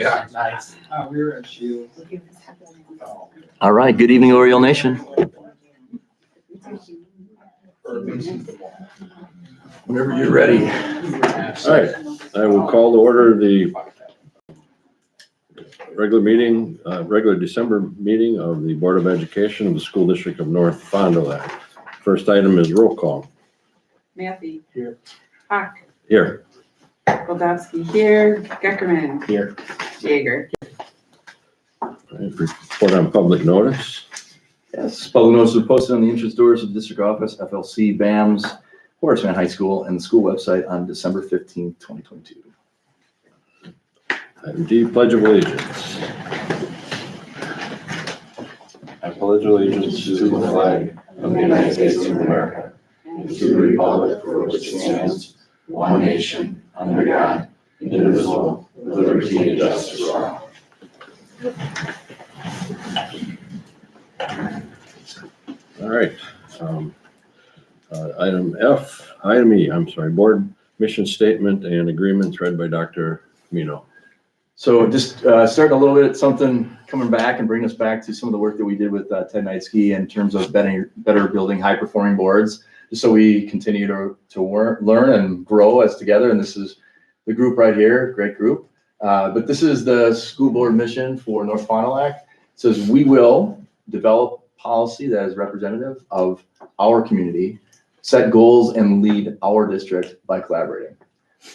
Yeah. Nice. We were at Shield. All right, good evening, Oriole Nation. Whenever you're ready. All right, I will call to order the regular December meeting of the Board of Education of the School District of North Fond du Lac. First item is roll call. Matthew. Here. Hawk. Here. Goldowski here. Geckerman. Here. Jaeger. All right, report on public notice. Yes, public notice was posted on the entrance doors of the district office, FLC, BAMS, Horace Mann High School, and the school website on December 15th, 2022. Item D, Pledge of Allegiance. I pledge allegiance to the flag of the United States of America and to the republic for which it stands, one nation, under God, indivisible, with liberty and justice for all. All right. Item E, board mission statement and agreements read by Dr. Mino. So just starting a little bit, something coming back and bringing us back to some of the work that we did with Ted Knightsky in terms of better building high-performing boards, just so we continue to learn and grow as together. And this is the group right here, great group. But this is the school board mission for North Fond du Lac. It says we will develop policy that is representative of our community, set goals, and lead our district by collaborating.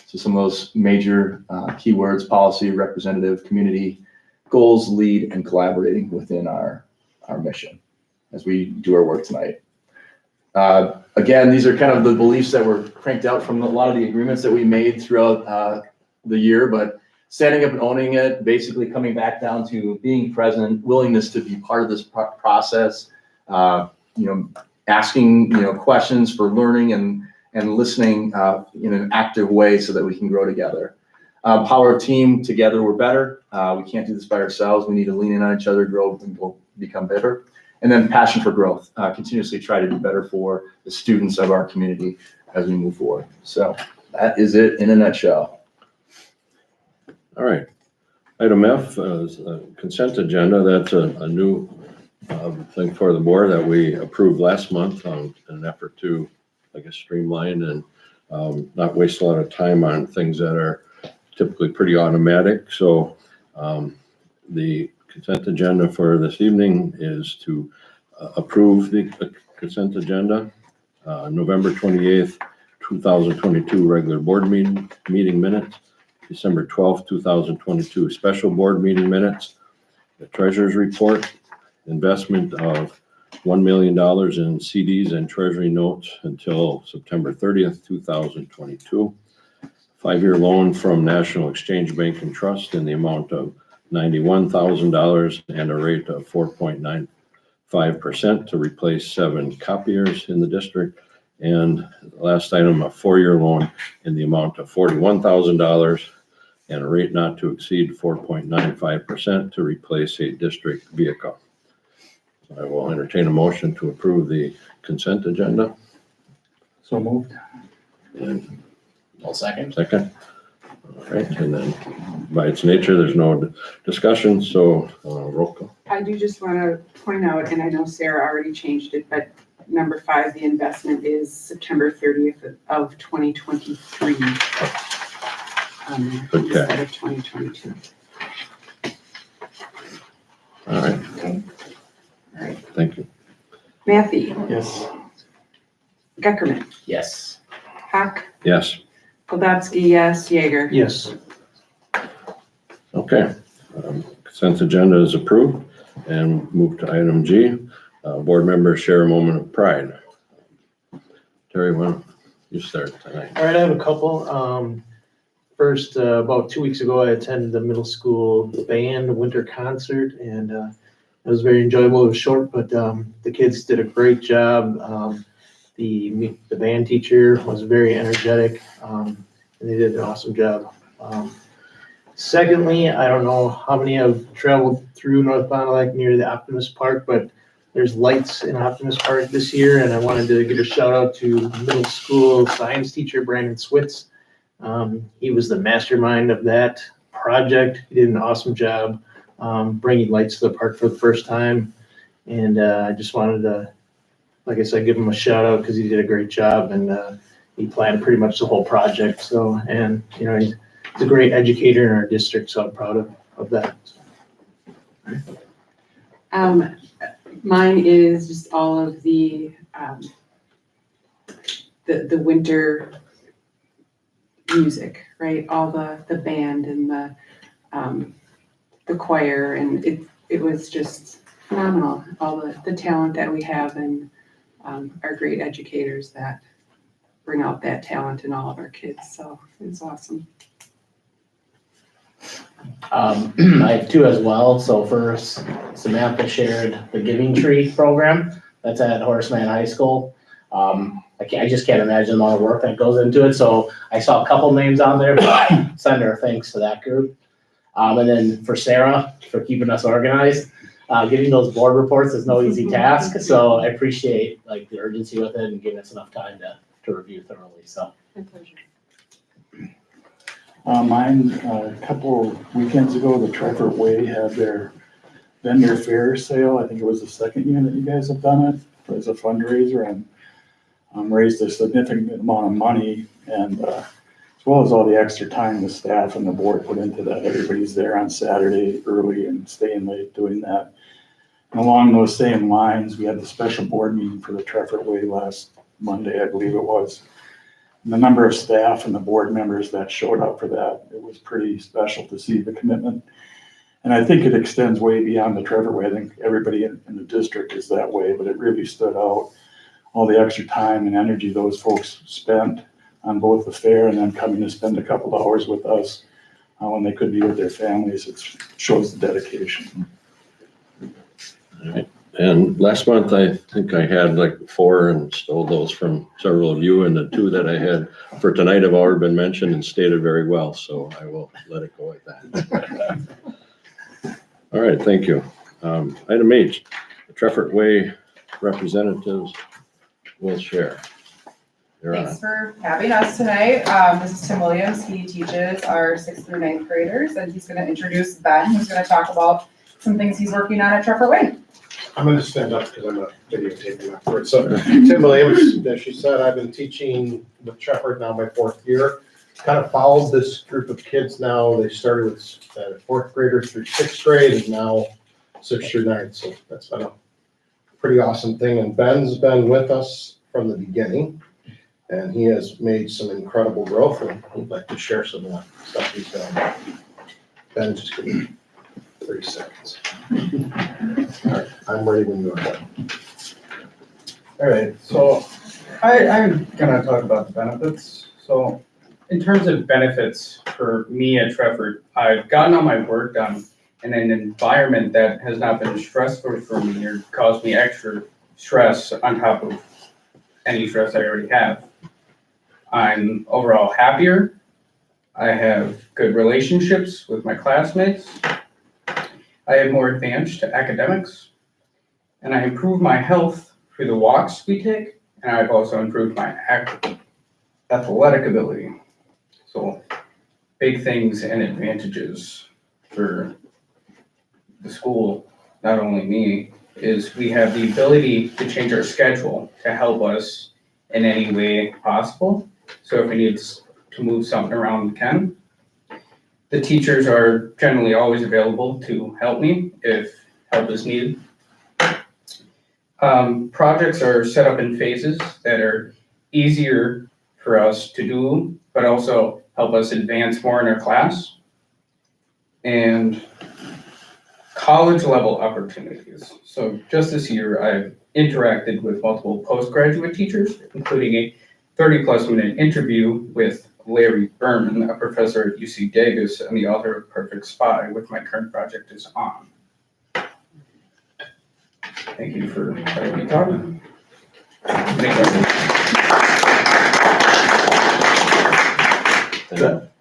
So some of those major keywords: policy, representative, community, goals, lead, and collaborating within our mission as we do our work tonight. Again, these are kind of the beliefs that were cranked out from a lot of the agreements that we made throughout the year, but standing up and owning it, basically coming back down to being present, willingness to be part of this process, asking, questions for learning and listening in an active way so that we can grow together. Power of team, together we're better. We can't do this by ourselves. We need to lean in on each other, grow, and we'll become better. And then passion for growth, continuously try to do better for the students of our community as we move forward. So that is it in a nutshell. All right. Item F is a consent agenda. That's a new thing for the board that we approved last month in an effort to, streamline and not waste a lot of time on things that are typically pretty automatic. So the consent agenda for this evening is to approve the consent agenda. November 28th, 2022 regular board meeting minutes. December 12th, 2022 special board meeting minutes. The treasurer's report. Investment of $1 million in CDs and treasury notes until September 30th, 2022. 5-year loan from National Exchange Bank and Trust in the amount of $91,000 and a rate of 4.95% to replace 7 copiers in the district. And last item, a 4-year loan in the amount of $41,000 and a rate not to exceed 4.95% to replace a district vehicle. I will entertain a motion to approve the consent agenda. So moved. And I'll second. second. All right, and then by its nature, there's no discussion, so roll call. I do just want to point out, and I know Sarah already changed it, but number 5, the investment is September 30th of 2023. Instead of 2022. All right. Okay. All right. Thank you. Matthew. Yes. Geckerman. Yes. Hawk. Yes. Goldowski, yes. Jaeger. Yes. Okay. Consent agenda is approved and move to item G. Board members share a moment of pride. Terry, why don't you start tonight? All right, I have a couple. First, about 2 weeks ago, I attended the middle school band winter concert, and it was very enjoyable. It was short, but the kids did a great job. The band teacher was very energetic, and they did an awesome job. Secondly, I don't know how many have traveled through North Fond du Lac near the Optimist Park, but there's lights in Optimist Park this year, and I wanted to give a shout out to middle school science teacher Brandon Switz. He was the mastermind of that project. He did an awesome job bringing lights to the park for the first time. And I just wanted to, like I said, give him a shout out because he did a great job, and he planned pretty much the whole project. So, and you know, he's a great educator in our district, so I'm proud of that. Mine is just all of the winter music, right? All the band and the choir, and it was just phenomenal. All the talent that we have, and our great educators that bring out that talent in all of our kids. So it's awesome. I have two as well. So first, Samantha shared the Giving Tree program that's at Horseman High School. I just can't imagine the amount of work that goes into it. So I saw a couple names on there, but send her thanks to that group. And then for Sarah for keeping us organized. Getting those board reports is no easy task. So I appreciate like the urgency with it and giving us enough time to review thoroughly. So. My pleasure. Mine, a couple weekends ago, the Treffert Way had their vendor fair sale. I think it was the second year that you guys have done it. It was a fundraiser and raised a significant amount of money, and as well as all the extra time the staff and the board put into that. Everybody's there on Saturday early and staying late doing that. And along those same lines, we had the special board meeting for the Treffert Way last Monday, I believe it was. And the number of staff and the board members that showed up for that, it was pretty special to see the commitment. And I think it extends way beyond the Treffert Way. I think everybody in the district is that way, but it really stood out. All the extra time and energy those folks spent on both the fair and then coming to spend a couple hours with us when they could be with their families. It shows the dedication. All right. And last month, I think I had like 4 and stole those from several of you, and the 2 that I had for tonight have already been mentioned and stated very well, so I will let it go at that. All right, thank you. Item H, the Treffert Way representatives will share. You're on. Thanks for having us tonight. This is Tim Williams. He teaches our 6th through 9th graders, and he's going to introduce Ben, who's going to talk about some things he's working on at Treffert Way. I'm going to stand up because I'm going to videotape him afterwards. So Tim Williams, as she said, I've been teaching with Treffert now my 4th year. Kind of followed this group of kids now. They started with 4th graders through 6th grade and now 6th through 9th. So that's been a pretty awesome thing. And Ben's been with us from the beginning, and he has made some incredible growth, and he'd like to share some of that stuff he's done. Ben, just give me 30 seconds. All right, I'm ready when you're ready. All right, so I'm gonna talk about the benefits. So in terms of benefits for me at Treffert, I've gotten all my work done in an environment that has not been stressful for me or caused me extra stress on top of any stress I already have. I'm overall happier. I have good relationships with my classmates. I have more advanced academics, and I improve my health through the walks we take, and I've also improved my athletic ability. So big things and advantages for the school, not only me, is we have the ability to change our schedule to help us in any way possible. So if we need to move something around, we can. The teachers are generally always available to help me if help is needed. Projects are set up in phases that are easier for us to do, but also help us advance more in our class. And college level opportunities. So just this year, I've interacted with multiple postgraduate teachers, including a 30+ minute interview with Larry Berman, a professor at UC Davis and the author of Perfect Spy, which my current project is on. Thank you for letting me talk.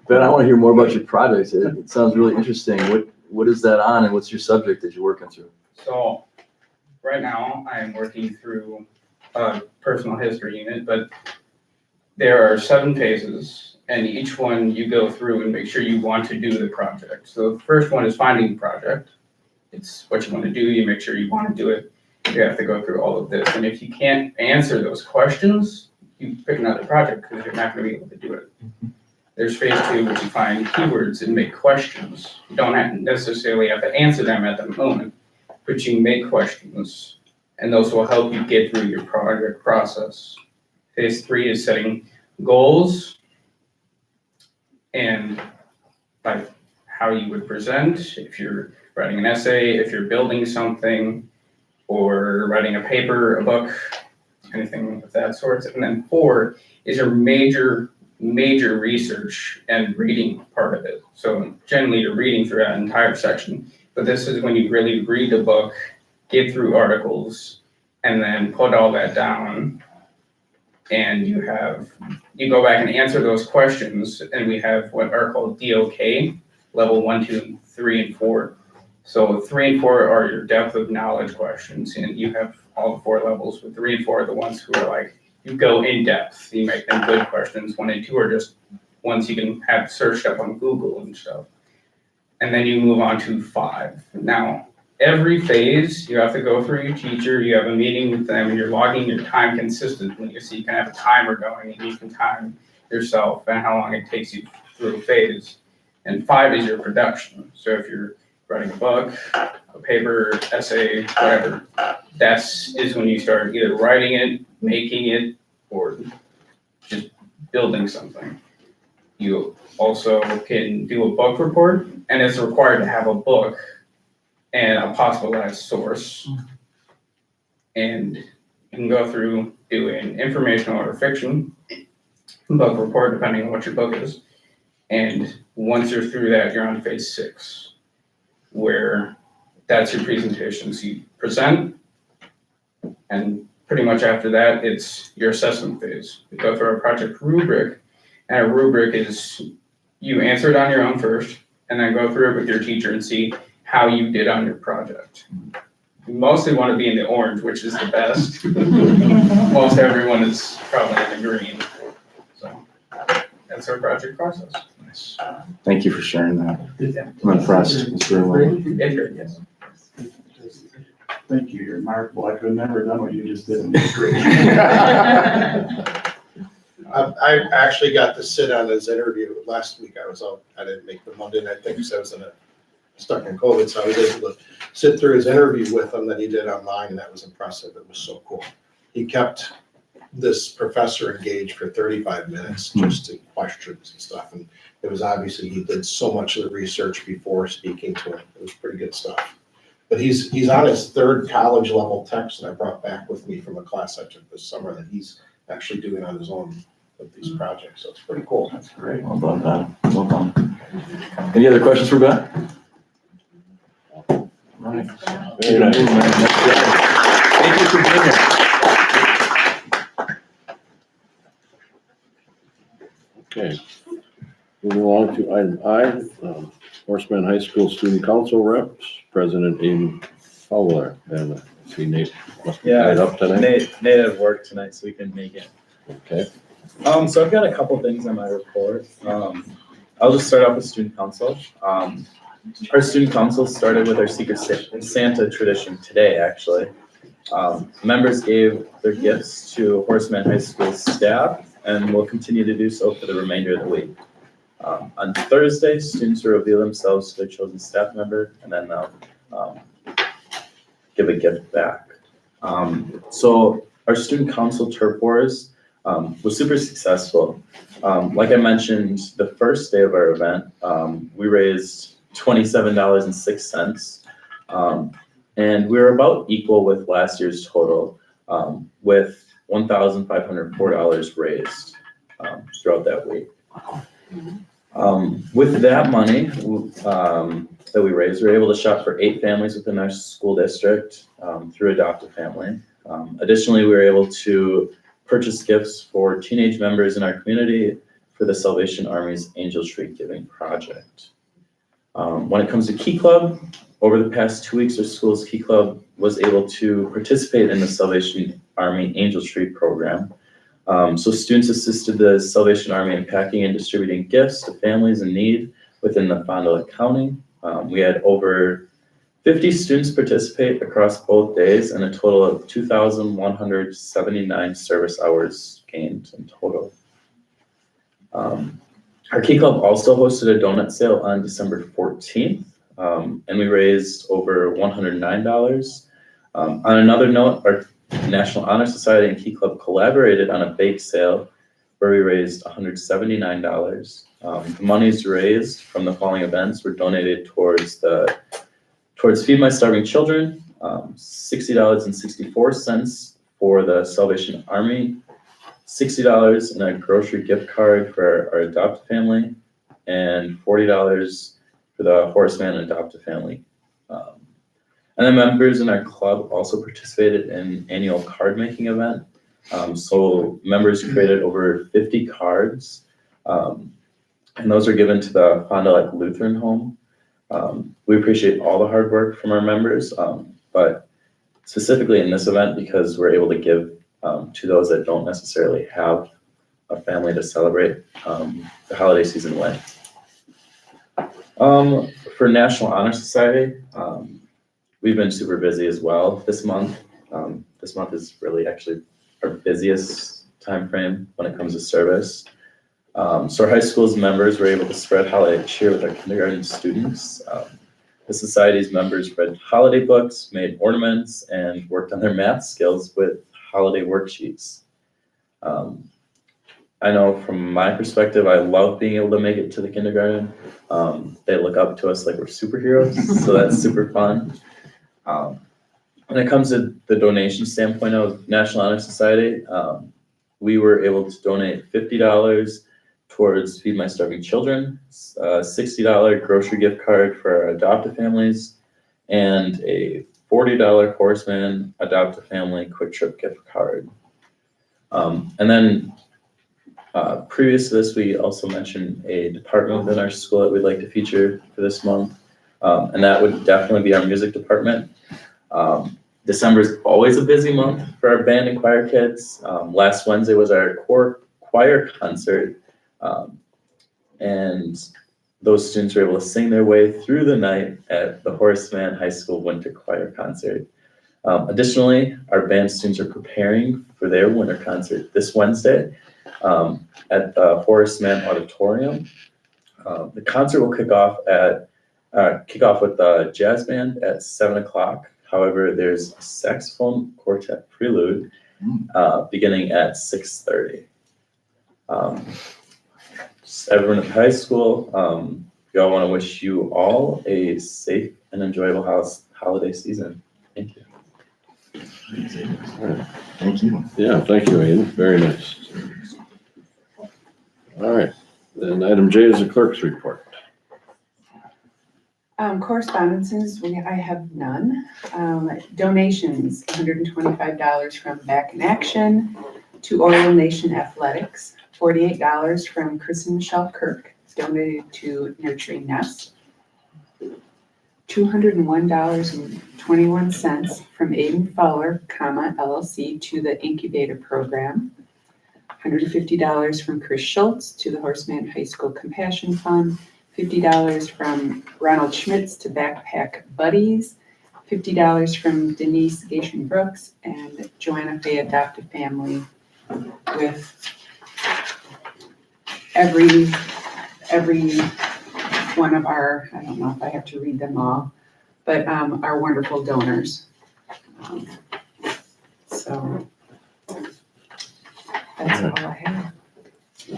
Ben, I want to hear more about your project. It sounds really interesting. What is that on, and what's your subject that you're working through? So right now I am working through a personal history unit, but there are 7 phases and each one you go through and make sure you want to do the project. So the first one is finding the project. It's what you want to do, you make sure you want to do it. You have to go through all of this, and if you can't answer those questions, you pick another project because you're not going to be able to do it. There's phase 2, which you find keywords and make questions. You don't necessarily have to answer them at the moment, but you make questions, and those will help you get through your project process. Phase 3 is setting goals and like how you would present, if you're writing an essay, if you're building something, or writing a paper, a book, anything of that sort. And then 4 is your major research and reading part of it. So generally you're reading through that entire section, but this is when you really read the book, get through articles, and then put all that down. And you go back and answer those questions, and we have what are called DOK, level 1, 2, 3, and 4. So 3 and 4 are your depth of knowledge questions, and you have all the 4 levels, but 3 and 4 are the ones who are like, you go in depth, you make them good questions. 1 and 2 are just ones you can have searched up on Google and stuff. And then you move on to 5. Now, every phase, you have to go through your teacher, you have a meeting with them, and you're logging your time consistently. So you can have a timer going, and you can time yourself and how long it takes you through a phase. And 5 is your production. So if you're writing a book, a paper, essay, whatever, is when you start either writing it, making it, or just building something. You also can do a book report, and it's required to have a book and a hospitalized source. And you can go through doing informational or fiction book report, depending on what your book is. And once you're through that, you're on phase 6, where that's your presentation. So you present, and pretty much after that, it's your assessment phase. We go through our project rubric, and a rubric is you answer it on your own first, and then go through it with your teacher and see how you did on your project. You mostly want to be in the orange, which is the best. Most everyone is probably in the green. So that's our project process. Nice. Thank you for sharing that. Yeah. I'm impressed. It's really Yes. Thank you, you're remarkable. I could have never done what you just did in this grade. I actually got to sit on his interview last week. I was out, I didn't make the Monday night thing because I was stuck in COVID, so I was able to sit through his interview with him that he did online, and that was impressive. It was so cool. He kept this professor engaged for 35 minutes just in questions and stuff, and it was obviously he did so much of the research before speaking to him. It was pretty good stuff. But he's on his 3rd college level text that I brought back with me from a class I took this summer that he's actually doing on his own with these projects, so it's pretty cool. That's great. well done, Pat. Well done. Any other questions for Ben? All right. Very nice. Thank you for being here. Okay. Moving along to item I, Horseman High School Student Council reps, President Amy Fowler, and see Nate must be tied up tonight. Nate had work tonight, so we couldn't make it. Okay. So I've got a couple things on my report. I'll just start off with student council. Our student council started with our Secret Santa tradition today, actually. Members gave their gifts to Horseman High School staff, and will continue to do so for the remainder of the week. On Thursday, students will reveal themselves to their chosen staff member, and then they'll give a gift back. So our student council turf wars was super successful. Like I mentioned, the first day of our event, we raised $27.06, and we were about equal with last year's total, with $1,504 raised throughout that week. With that money that we raised, we were able to shop for 8 families within our school district through Adopt a Family. Additionally, we were able to purchase gifts for teenage members in our community for the Salvation Army's Angel Tree Giving Project. When it comes to Key Club, over the past 2 weeks, our school's Key Club was able to participate in the Salvation Army Angel Tree program. So students assisted the Salvation Army in packing and distributing gifts to families in need within the Fond du Lac County. We had over 50 students participate across both days and a total of 2,179 service hours gained in total. Our Key Club also hosted a donut sale on December 14th, and we raised over $109. On another note, our National Honor Society and Key Club collaborated on a bake sale where we raised $179. The monies raised from the following events were donated towards Feed My Starving Children, $60.64 for the Salvation Army, $60 in a grocery gift card for our adopted family, and $40 for the Horseman adopted family. And then members in our club also participated in an annual card making event. So members created over 50 cards, and those are given to the Fond du Lac Lutheran Home. We appreciate all the hard work from our members, but specifically in this event because we're able to give to those that don't necessarily have a family to celebrate the holiday season with. For National Honor Society, we've been super busy as well this month. This month is really actually our busiest time frame when it comes to service. So our high school's members were able to spread holiday cheer with our kindergarten students. The society's members read holiday books, made ornaments, and worked on their math skills with holiday worksheets. I know from my perspective, I love being able to make it to the kindergarten. They look up to us like we're superheroes, so that's super fun. When it comes to the donation standpoint of National Honor Society, we were able to donate $50 towards Feed My Starving Children, a $60 grocery gift card for our adoptive families, and a $40 Horseman adoptive family quick trip gift card. And then previous to this, we also mentioned a department within our school that we'd like to feature for this month. And that would definitely be our music department. December is always a busy month for our band and choir kids. Last Wednesday was our choir concert. And those students were able to sing their way through the night at the Horseman High School Winter Choir Concert. Additionally, our band students are preparing for their winter concert this Wednesday at the Horseman Auditorium. The concert will kick off with the jazz band at 7 o'clock. However, there's a saxophone quartet prelude beginning at 6:30. Everyone at the high school, we all want to wish you all a safe and enjoyable holiday season. Thank you. Thank you. Yeah, thank you, Aiden. Very nice. All right, then item J is the clerk's report. Correspondences, I have none. Donations, $125 from Back in Action to Oriole Nation Athletics, $48 from Chris and Michelle Kirk, donated to Nurturing Nest, $201.21 from Aiden Fowler, LLC to the Incubator Program, $150 from Chris Schultz to the Horseman High School Compassion Fund, $50 from Ronald Schmitz to Backpack Buddies, $50 from Denise Gation Brooks and Joanna Fay Adopted Family, with every one of our, I don't know if I have to read them all, but our wonderful donors. So that's all I have.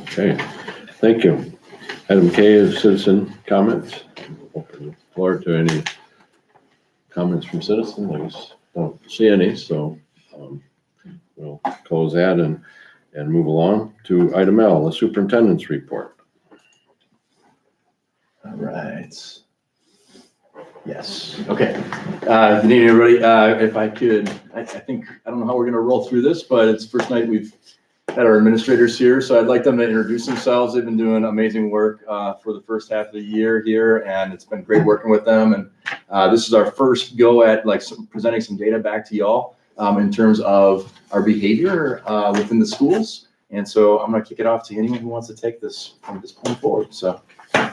Okay, thank you. Item K is citizen comments. Open the floor to any comments from citizens. I guess don't see any, so we'll close that and move along to item L, the superintendent's report. All right. Yes, okay. Good evening, everybody. If I could, I think, I don't know how we're gonna roll through this, but it's the first night we've had our administrators here, so I'd like them to introduce themselves. They've been doing amazing work for the first half of the year here, and it's been great working with them. And this is our first go at presenting some data back to y'all in terms of our behavior within the schools. And so I'm gonna kick it off to anyone who wants to take this from this point forward, so. I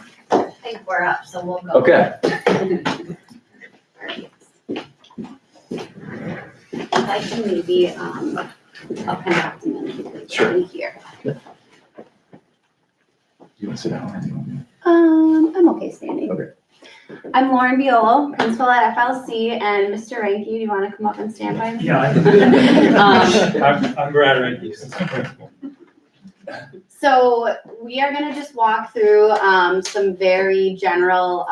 think we're up, so we'll go. Okay. If I can maybe, I'll kind of document Sure. here. You want to sit down? I'm okay standing. Okay. I'm Lauren Violo, principal at FLC, and Mr. Ranky, do you want to come up and stand by me? Yeah. I'm Brad Ranky. So we are gonna just walk through some very general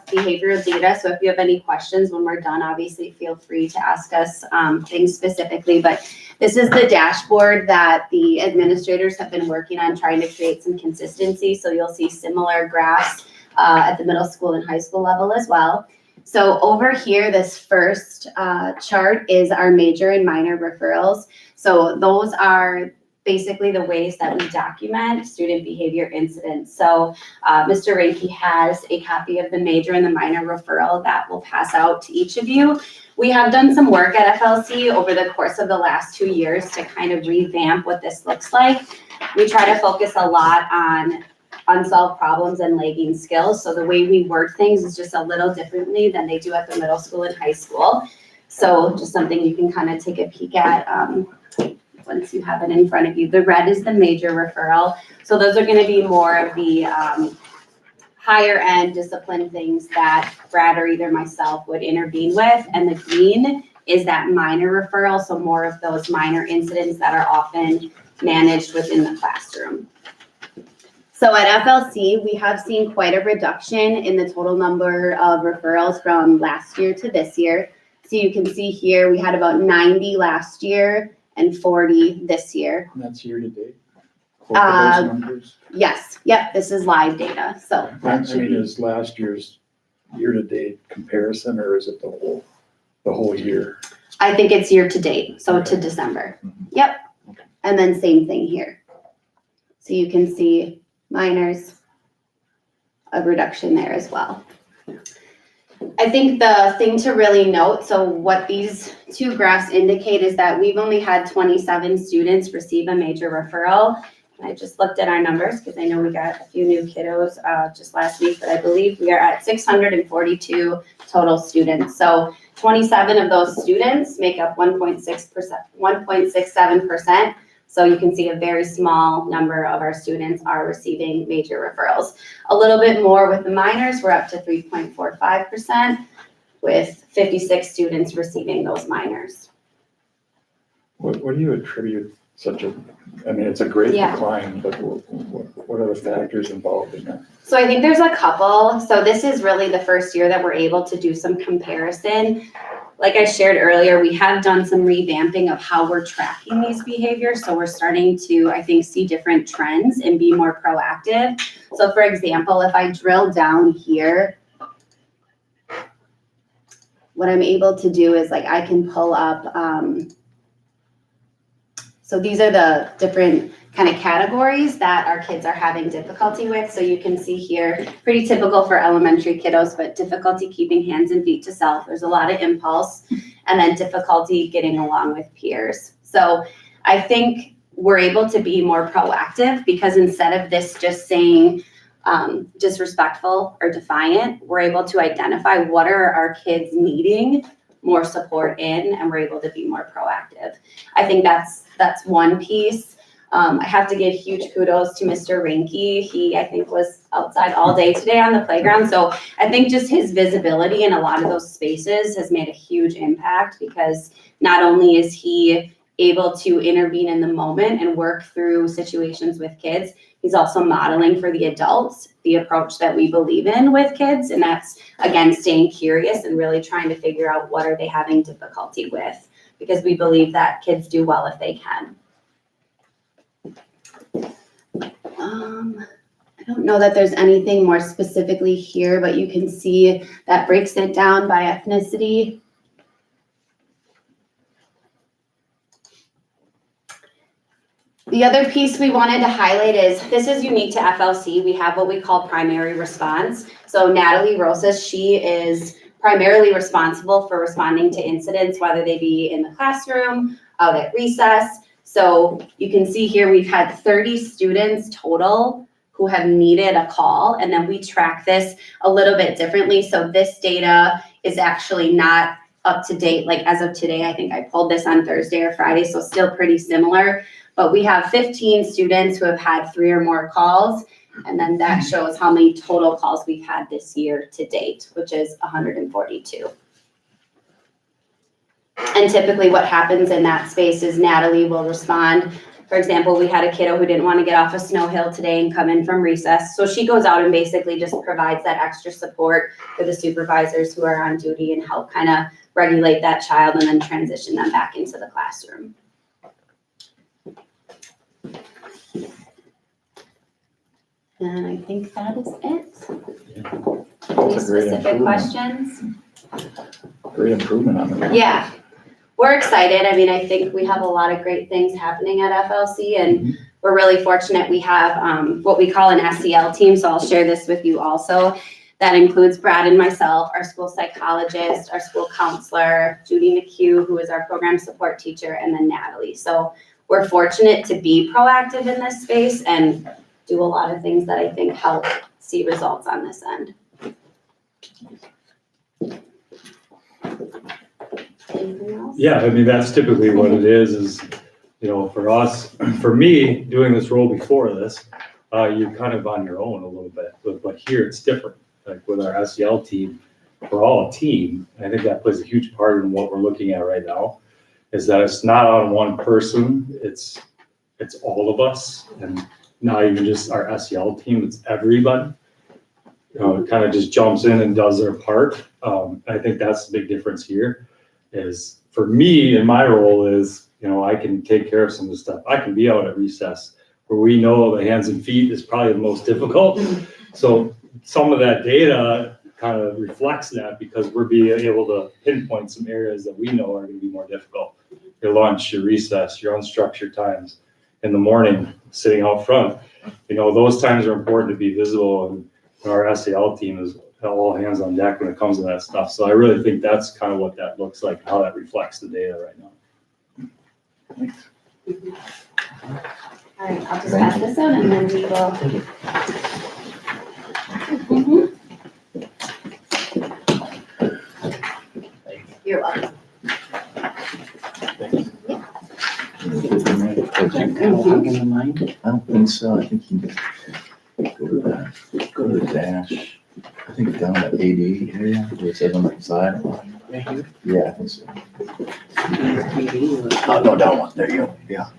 behavioral data. So if you have any questions when we're done, obviously feel free to ask us things specifically. But this is the dashboard that the administrators have been working on trying to create some consistency. So you'll see similar graphs at the middle school and high school level as well. So over here, this first chart is our major and minor referrals. So those are basically the ways that we document student behavior incidents. So Mr. Ranky has a copy of the major and the minor referral that we'll pass out to each of you. We have done some work at FLC over the course of the last 2 years to kind of revamp what this looks like. We try to focus a lot on unsolved problems and lagging skills. So the way we word things is just a little differently than they do at the middle school and high school. So just something you can kind of take a peek at once you have it in front of you. The red is the major referral. So those are going to be more of the higher end discipline things that Brad or either myself would intervene with. And the green is that minor referral. So more of those minor incidents that are often managed within the classroom. So at FLC, we have seen quite a reduction in the total number of referrals from last year to this year. So you can see here, we had about 90 last year and 40 this year. And that's year to date? Both of those numbers? Yes, yep, this is live data, so. I mean, is last year's year to date comparison, or is it the whole year? I think it's year to date, so to December. Yep, and then same thing here. So you can see minors, a reduction there as well. I think the thing to really note, so what these two graphs indicate is that we've only had 27 students receive a major referral. I just looked at our numbers because I know we got a few new kiddos just last week, but I believe we are at 642 total students. So 27 of those students make up 1.67%. So you can see a very small number of our students are receiving major referrals. A little bit more with the minors, we're up to 3.45% with 56 students receiving those minors. What do you attribute such a, I mean, it's a great Yeah. decline, but what are the factors involved in that? So I think there's a couple. So this is really the first year that we're able to do some comparison. Like I shared earlier, we have done some revamping of how we're tracking these behaviors. So we're starting to, I think, see different trends and be more proactive. So for example, if I drill down here, what I'm able to do is like I can pull up, so these are the different kind of categories that our kids are having difficulty with. So you can see here, pretty typical for elementary kiddos, but difficulty keeping hands and feet to self. There's a lot of impulse, and then difficulty getting along with peers. So I think we're able to be more proactive because instead of this just saying disrespectful or defiant, we're able to identify what are our kids needing more support in, and we're able to be more proactive. I think that's one piece. I have to give huge kudos to Mr. Ranky. He, I think, was outside all day today on the playground. So I think just his visibility in a lot of those spaces has made a huge impact because not only is he able to intervene in the moment and work through situations with kids, he's also modeling for the adults the approach that we believe in with kids. And that's, again, staying curious and really trying to figure out what are they having difficulty with, because we believe that kids do well if they can. I don't know that there's anything more specifically here, but you can see that breaks it down by ethnicity. The other piece we wanted to highlight is, this is unique to FLC. We have what we call primary response. So Natalie Rosas, she is primarily responsible for responding to incidents, whether they be in the classroom, out at recess. So you can see here, we've had 30 students total who have needed a call, and then we track this a little bit differently. So this data is actually not up to date, like as of today. I think I pulled this on Thursday or Friday, so still pretty similar. But we have 15 students who have had 3 or more calls, and then that shows how many total calls we've had this year to date, which is 142. And typically what happens in that space is Natalie will respond. For example, we had a kiddo who didn't want to get off a snow hill today and come in from recess. So she goes out and basically just provides that extra support for the supervisors who are on duty and help kind of regulate that child and then transition them back into the classroom. And I think that is it. Any specific questions? Great improvement on the. Yeah, we're excited. I mean, I think we have a lot of great things happening at FLC, and we're really fortunate. We have what we call an SEL team, so I'll share this with you also. That includes Brad and myself, our school psychologist, our school counselor, Judy McHugh, who is our program support teacher, and then Natalie. So we're fortunate to be proactive in this space and do a lot of things that I think help see results on this end. Anything else? Yeah, I mean, that's typically what it is, you know, for us, for me, doing this role before this, you're kind of on your own a little bit, but here it's different. Like with our SEL team, we're all a team. I think that plays a huge part in what we're looking at right now, is that it's not on one person, it's all of us, and not even just our SEL team, it's everybody. You know, it kind of just jumps in and does their part. I think that's the big difference here. Is for me and my role is, you know, I can take care of some of the stuff. I can be out at recess where we know the hands and feet is probably the most difficult. So some of that data kind of reflects that because we're being able to pinpoint some areas that we know are going to be more difficult. Your lunch, your recess, your unstructured times in the morning, sitting out front. You know, those times are important to be visible, and our SEL team is all hands on deck when it comes to that stuff. So I really think that's kind of what that looks like, how that reflects the data right now. Thanks. All right, I'll just pass this out and then we will. You're welcome. I don't think so. I think you can go to the dash. I think down at AD area, where it says on the side. Right here? Yeah, I think so. Oh, no, down one. There you go. Yeah.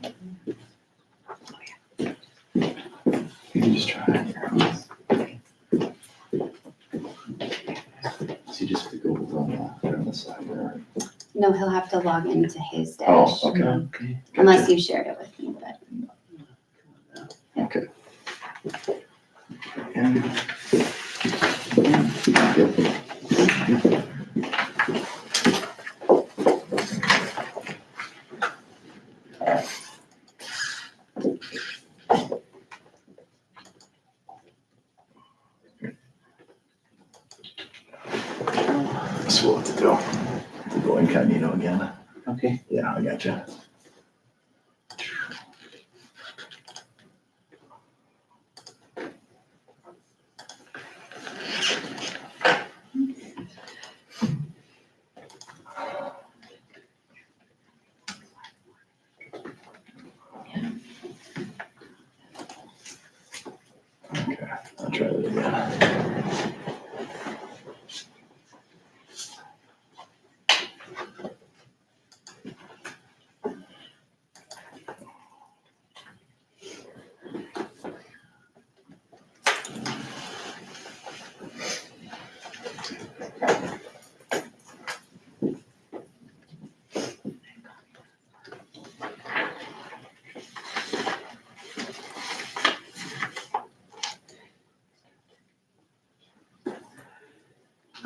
You can just try it. So you just have to go on the side there. No, he'll have to log into his dash. Oh, okay. Okay. Unless you shared it with me, but. Okay. So we'll have to go incognito again. Okay. Yeah, I gotcha. Okay, I'll try that again.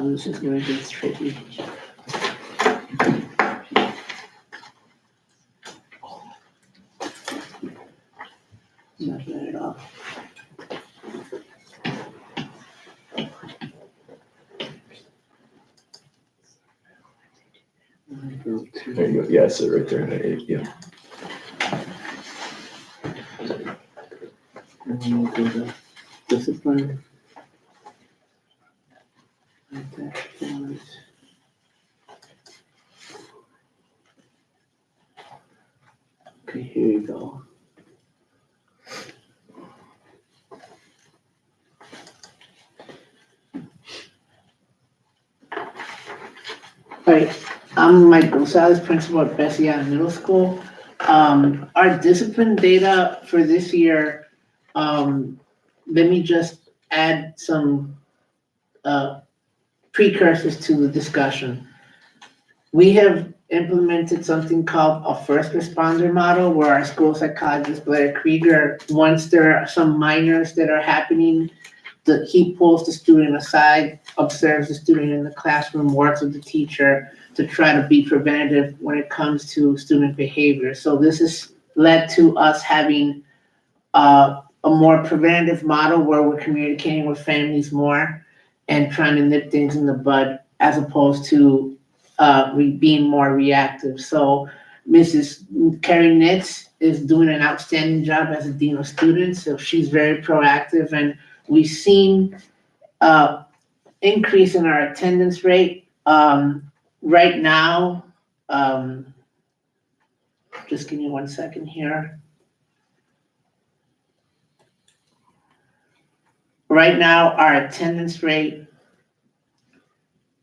I was just gonna get straight. Not bad at all. There you go. Yeah, I see it right there. Yeah. then when we go to discipline. Okay, here you go. Right, I'm Mike Gonzalez, principal at Bessiana Middle School. Our discipline data for this year, let me just add some precursors to the discussion. We have implemented something called a first responder model where our school psychologist, Blair Krieger, once there are some minors that are happening, he pulls the student aside, observes the student in the classroom, works with the teacher to try to be preventative when it comes to student behavior. So this has led to us having a more preventative model where we're communicating with families more and trying to nip things in the bud as opposed to being more reactive. So Mrs. Carrie Nitz is doing an outstanding job as a dean of students. So she's very proactive, and we've seen increase in our attendance rate. Right now, just give me 1 second here. Right now, our attendance rate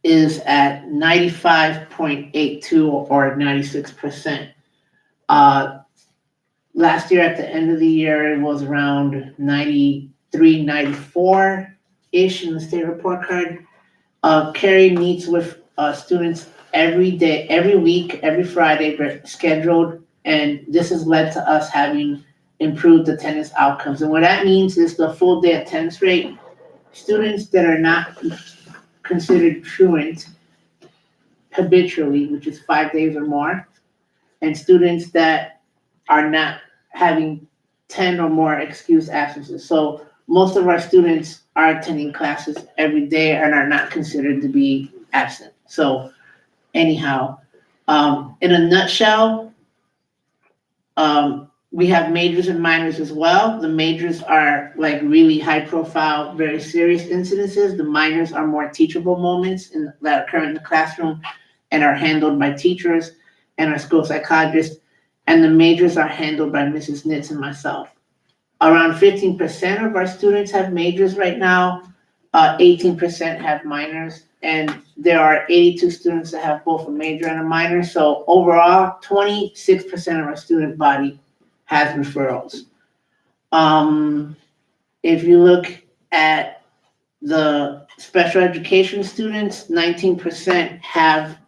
is at 95.82 or 96%. Last year at the end of the year, it was around 93, 94-ish in the state report card. Carrie meets with students every day, every week, every Friday, scheduled, and this has led to us having improved attendance outcomes. And what that means is the full day attendance rate, students that are not considered truant habitually, which is 5 days or more, and students that are not having 10 or more excused absences. So most of our students are attending classes every day and are not considered to be absent. So anyhow, in a nutshell, we have majors and minors as well. The majors are like really high profile, very serious incidences. The minors are more teachable moments that occur in the classroom and are handled by teachers and our school psychologists. And the majors are handled by Mrs. Nitz and myself. Around 15% of our students have majors right now. 18% have minors. And there are 82 students that have both a major and a minor. So overall, 26% of our student body has referrals. If you look at the special education students, 19% have,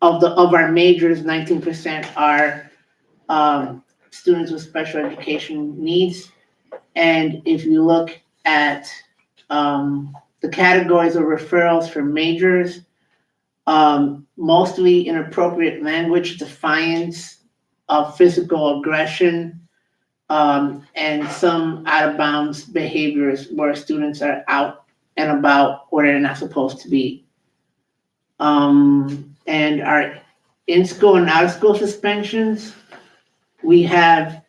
of our majors, 19% are students with special education needs. And if you look at the categories of referrals for majors, mostly inappropriate language, defiance of physical aggression, and some out of bounds behaviors where students are out and about where they're not supposed to be. And our in-school and out-of-school suspensions, we have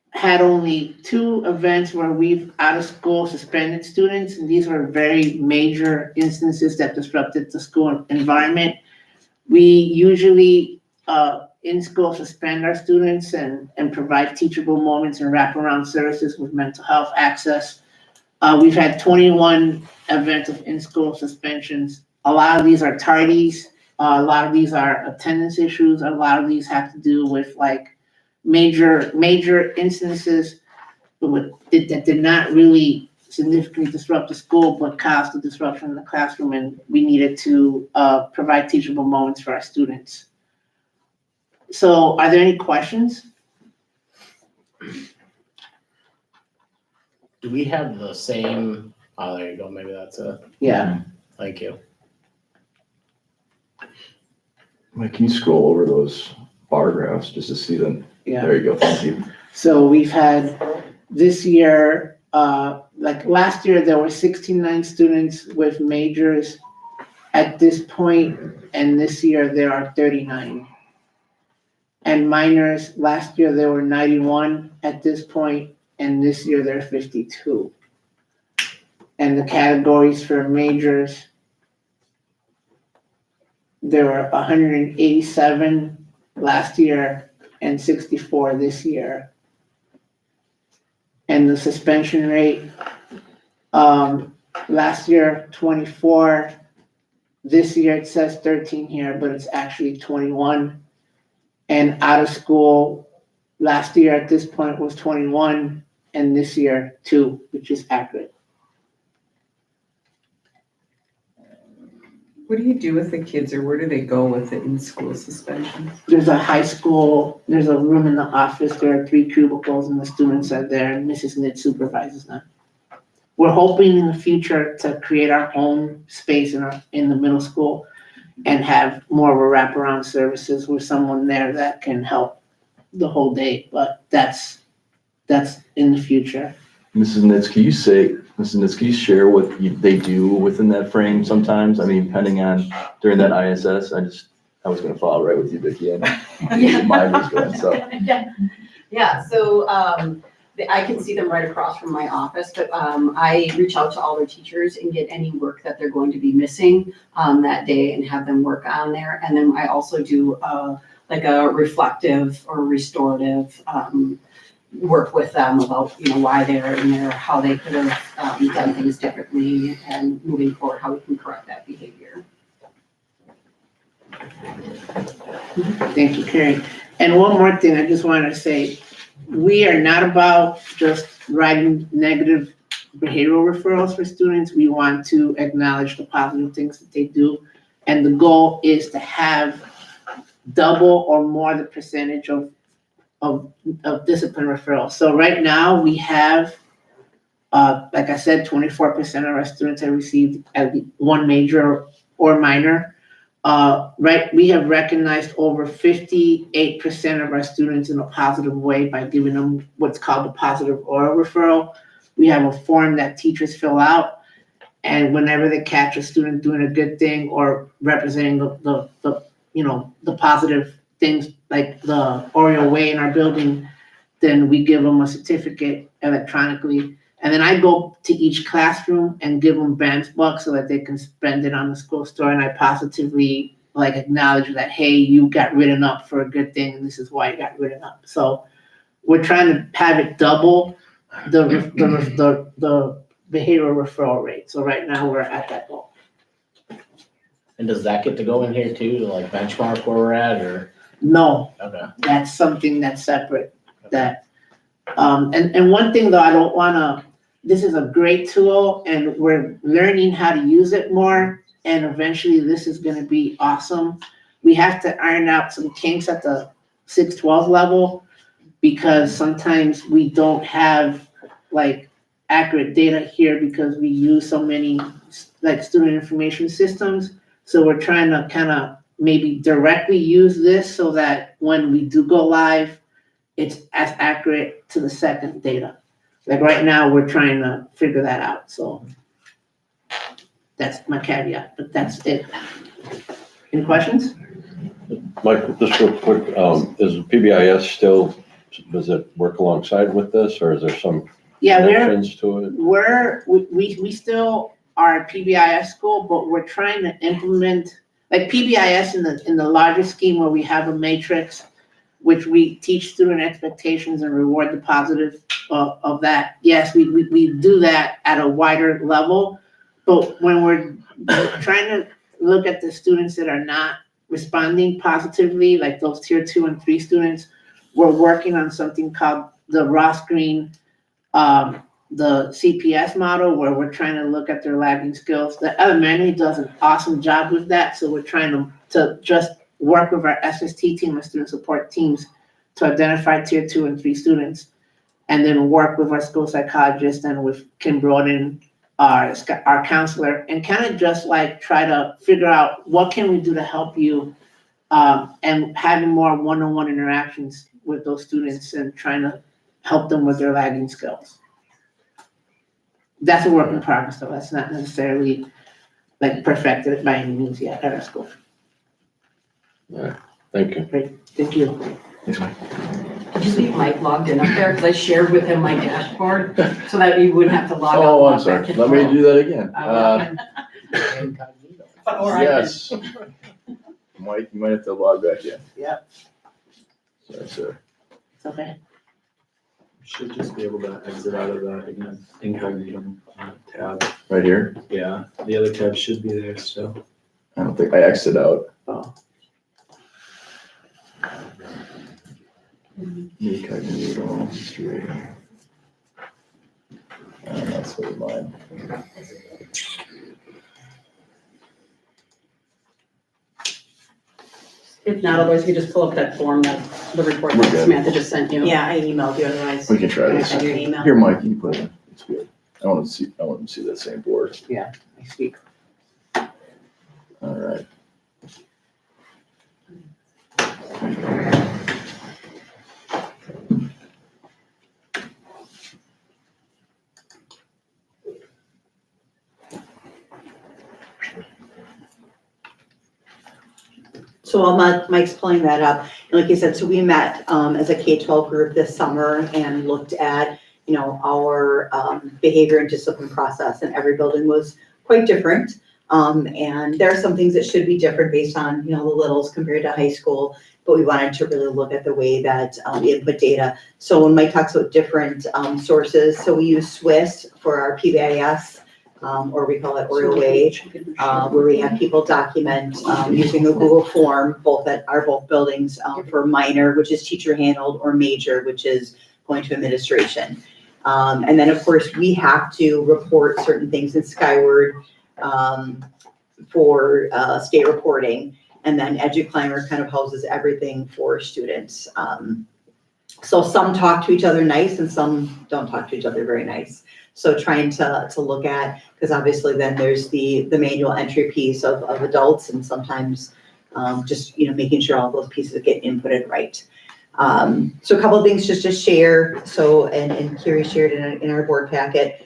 had only 2 events where we've out-of-school suspended students, and these are very major instances that disrupted the school environment. We usually in-school suspend our students and provide teachable moments and wraparound services with mental health access. We've had 21 events of in-school suspensions. A lot of these are tardies. A lot of these are attendance issues. A lot of these have to do with like major instances that did not really significantly disrupt the school, but caused a disruption in the classroom, and we needed to provide teachable moments for our students. So are there any questions? Do we have the same, oh, there you go, maybe that's it. Yeah, thank you. Mike, can you scroll over those bar graphs just to see them? Yeah. There you go, thank you. So we've had this year, like last year, there were 69 students with majors at this point, and this year there are 39. And minors, last year there were 91 at this point, and this year they're 52. And the categories for majors, there were 187 last year and 64 this year. And the suspension rate, last year 24, this year it says 13 here, but it's actually 21. And out of school, last year at this point was 21, and this year 2, which is accurate. What do you do with the kids, or where do they go with the in-school suspensions? There's a high school, there's a room in the office, there are 3 cubicles, and the students are there, and Mrs. Nitt supervises them. We're hoping in the future to create our own space in the middle school and have more of a wraparound services with someone there that can help the whole day, but that's in the future. Mrs. Nitz, can you share what they do within that frame sometimes? I mean, depending on during that ISS, I was gonna follow right with you, Vicki. I know mine was going, so. Yeah, so I can see them right across from my office, but I reach out to all their teachers and get any work that they're going to be missing that day and have them work on there. And then I also do like a reflective or restorative work with them about, why they're in there, how they could have done things differently, and moving forward, how we can correct that behavior. Thank you, Carrie. And one more thing I just wanted to say, we are not about just writing negative behavioral referrals for students. We want to acknowledge the positive things that they do. And the goal is to have double or more the percentage of discipline referrals. So right now we have, like I said, 24% of our students have received at least 1 major or minor. We have recognized over 58% of our students in a positive way by giving them what's called a positive oral referral. We have a form that teachers fill out, and whenever they catch a student doing a good thing or representing the positive things like the Oriole way in our building, then we give them a certificate electronically. And then I go to each classroom and give them Bands bucks so that they can spend it on the school store. And I positively acknowledge that, hey, you got written up for a good thing, and this is why you got written up. So we're trying to have it double the behavioral referral rate. So right now we're at that goal. And does that get to go in here too, to benchmark where we're at, or? No, Okay. that's something that's separate. That, and one thing though, I don't wanna, this is a great tool and we're learning how to use it more, and eventually this is gonna be awesome. We have to iron out some kinks at the 6-12 level because sometimes we don't have accurate data here because we use so many student information systems. So we're trying to kind of maybe directly use this so that when we do go live, it's as accurate to the second data. Right now, we're trying to figure that out. So that's my caveat, but that's it. Any questions? Mike, just real quick, is PBIS still, does it work alongside with this, or is there some connections to it? We still are a PBIS school, but we're trying to implement PBIS in the larger scheme where we have a matrix, which we teach student expectations and reward the positive of that. Yes, we do that at a wider level, but when we're trying to look at the students that are not responding positively, like those tier 2 and 3 students, we're working on something called the Ross Green, the CPS model, where we're trying to look at their lagging skills. The elementary does an awesome job with that, so we're trying to just work with our SST team and student support teams to identify tier 2 and 3 students, and then work with our school psychologist and with Kim Broden, our counselor, and kind of just try to figure out what can we do to help you, and having more one-on-one interactions with those students and trying to help them with their lagging skills. That's a work in progress, though. That's not necessarily perfected by any means yet at our school. All right, thank you. Great, thank you. Thanks, Mike. Did you leave Mike logged in up there? Because I shared with him my dashboard so that you wouldn't have to log out. Oh, I'm log sorry. back in. Let me do that again. Incognito. All right. Yes. Mike, you might have to log back in. Yep. Sorry, sir. It's okay. Should just be able to exit out of that incognito tab. Right here? Yeah, the other tab should be there still. I don't think I exited out. Oh. Incognito history. That's what mine. If not, otherwise you could just pull up that form that the report We're that good. Samantha just sent you. Yeah, I emailed you otherwise. We can try this. I have your email. Here, Mike, you can put it in. It's good. I want to see that same board. I speak. All right. So while Mike's pulling that up, and like you said, so we met as a K-12 group this summer and looked at, our behavior and discipline process, and every building was quite different. And there are some things that should be different based on, the littles compared to high school, but we wanted to really look at the way that we input data. So when Mike talks about different sources, so we use Swiss for our PBIS, or we call it Oriole Way, where we have people document using a Google form, both buildings, for minor, which is teacher handled, or major, which is going to administration. And then of course we have to report certain things in Skyward for state reporting. And then EduClimber kind of houses everything for students. So some talk to each other nice and some don't talk to each other very nice. So trying to look at, because obviously then there's the manual entry piece of adults, and sometimes just making sure all those pieces get inputted right. So a couple of things just to share. So and Kiri shared in our board packet.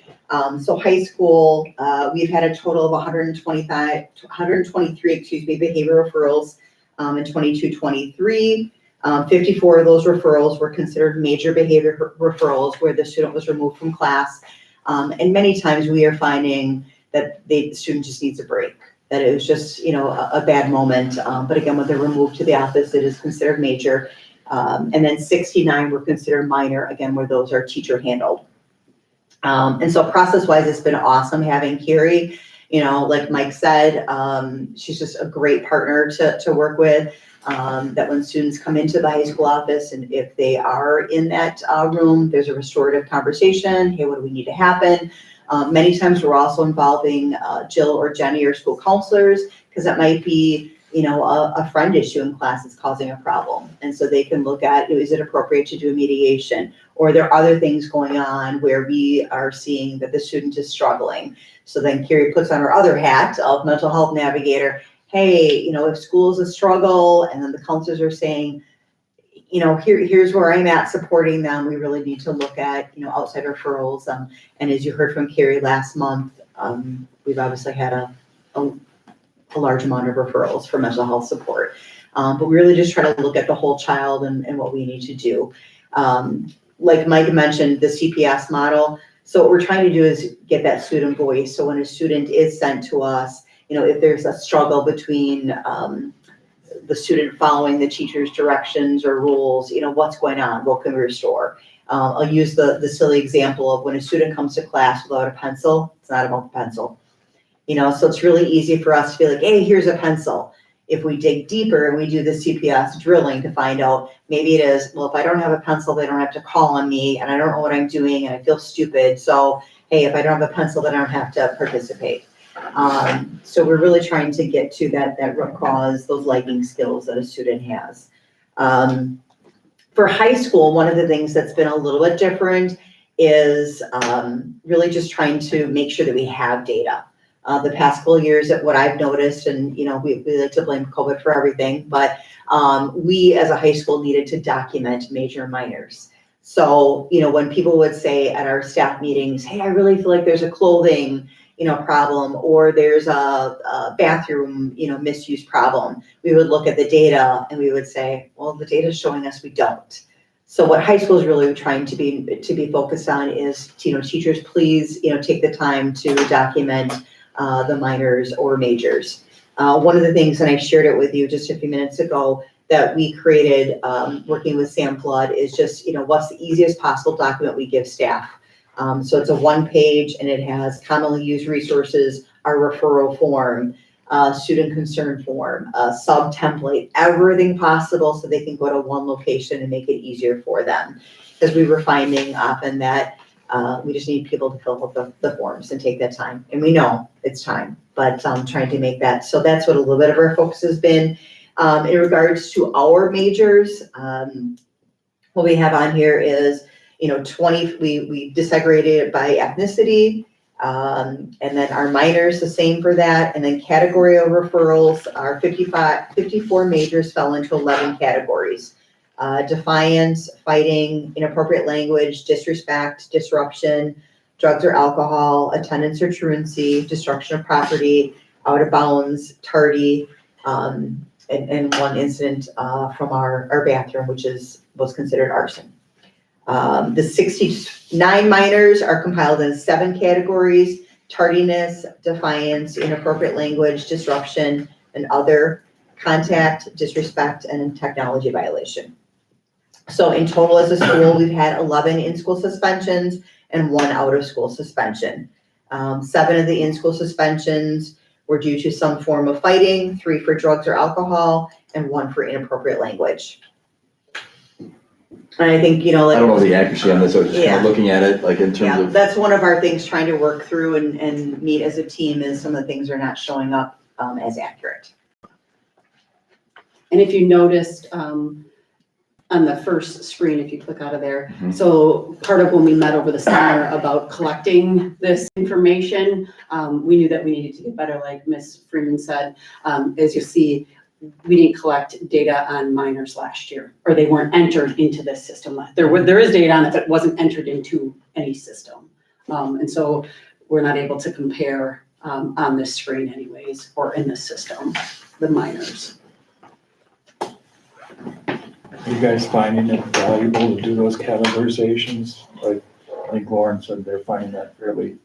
So high school, we've had a total of 123 behavior referrals in 22-23. 54 of those referrals were considered major behavior referrals where the student was removed from class. And many times we are finding that the student just needs a break, that it was just, a bad moment. But again, when they're removed to the office, it is considered major. And then 69 were considered minor, again, where those are teacher handled. And so process-wise, it's been awesome having Kiri. Like Mike said, she's just a great partner to work with. That when students come into the high school office, and if they are in that room, there's a restorative conversation. Hey, what do we need to happen? Many times we're also involving Jill or Jenny or school counselors, because that might be, a friend issue in class that's causing a problem. And so they can look at, is it appropriate to do a mediation? Or there are other things going on where we are seeing that the student is struggling. So then Kiri puts on her other hat of mental health navigator. Hey, if school is a struggle, and then the counselors are saying, here's where I'm at supporting them. We really need to look at, outside referrals. And as you heard from Kiri last month, we've obviously had a large amount of referrals for mental health support. But we really just try to look at the whole child and what we need to do. Like Mike mentioned, the CPS model. So what we're trying to do is get that student voice. So when a student is sent to us, if there's a struggle between the student following the teacher's directions or rules, what's going on, what can we restore? I'll use the silly example of when a student comes to class without a pencil, it's not about the pencil. So it's really easy for us to be like, hey, here's a pencil. If we dig deeper and we do the CPS drilling to find out, maybe it is, well, if I don't have a pencil, they don't have to call on me, and I don't know what I'm doing, and I feel stupid. So, hey, if I don't have a pencil, then I don't have to participate. So we're really trying to get to that root cause, those liking skills that a student has. For high school, one of the things that's been a little bit different is really just trying to make sure that we have data. The past couple of years, what I've noticed, and we like to blame COVID for everything, but we as a high school needed to document major and minors. So, when people would say at our staff meetings, hey, I really feel like there's a clothing, problem, or there's a bathroom, misuse problem, we would look at the data and we would say, well, the data is showing us we don't. So what high school is really trying to be focused on is, teachers, please, take the time to document the minors or majors. One of the things, and I shared it with you just a few minutes ago, that we created working with Sam Flood is just, what's the easiest possible document we give staff. So it's a 1-page and it has commonly used resources, our referral form, student concern form, a sub-template, everything possible so they can go to one location and make it easier for them. Because we were finding often that we just need people to fill out the forms and take that time. And we know it's time, but trying to make that. So that's what a little bit of our focus has been. In regards to our majors, what we have on here is, 20, we desegregated it by ethnicity, and then our minors, the same for that, and then category of referrals, our 54 majors fell into 11 categories. Defiance, fighting, inappropriate language, disrespect, disruption, drugs or alcohol, attendance or truancy, destruction of property, out of bounds, tardy, and one incident from our bathroom, which was considered arson. The 69 minors are compiled in 7 categories: tardiness, defiance, inappropriate language, disruption, and other, contact, disrespect, and technology violation. So in total as a school, we've had 11 in-school suspensions and 1 out-of-school suspension. 7 of the in-school suspensions were due to some form of fighting, 3 for drugs or alcohol, and 1 for inappropriate language. And I think, I don't know the accuracy on this, I was just kind of looking at it, like in terms of. That's one of our things trying to work through and meet as a team, is some of the things are not showing up as accurate. And if you noticed, on the first screen, if you click out of there, so part of when we met over the summer about collecting this information, we knew that we needed to get better, like Ms. Freeman said. As you see, we didn't collect data on minors last year, or they weren't entered into this system. There is data on it, but it wasn't entered into any system. And so we're not able to compare on this screen anyways, or in the system, the minors. Are you guys finding it valuable to do those categorizations? Like, I think Lauren said they're finding that fairly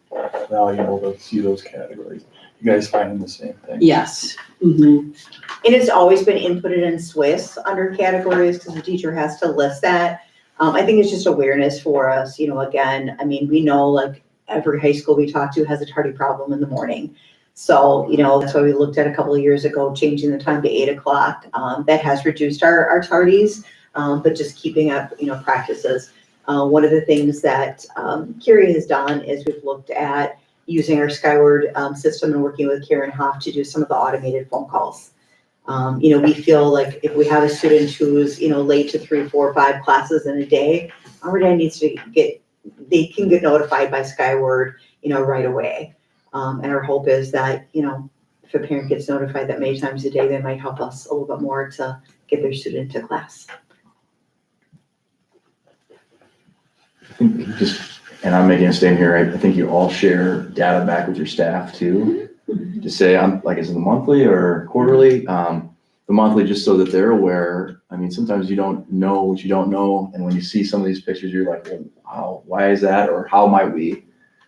valuable to see those categories. You guys finding the same thing? Yes. And it's always been inputted in Swiss under categories because the teacher has to list that. I think it's just awareness for us, again, I mean, we know like every high school we talk to has a tardy problem in the morning. So, that's why we looked at a couple of years ago, changing the time to 8 o'clock. That has reduced our tardies, but just keeping up, practices. One of the things that Curie has done is we've looked at using our Skyward system and working with Karen Hoff to do some of the automated phone calls. We feel like if we have a student who's, late to 3, 4, 5 classes in a day, our dad needs to they can get notified by Skyward, right away. And our hope is that, if a parent gets notified that many times a day, they might help us a little bit more to get their student to class. I think and I'm making a statement here, I think you all share data back with your staff too. To say, is it the monthly or quarterly? The monthly, just so that they're aware. I mean, sometimes you don't know what you don't know. And when you see some of these pictures, you're like, well, wow, why is that? Or how might we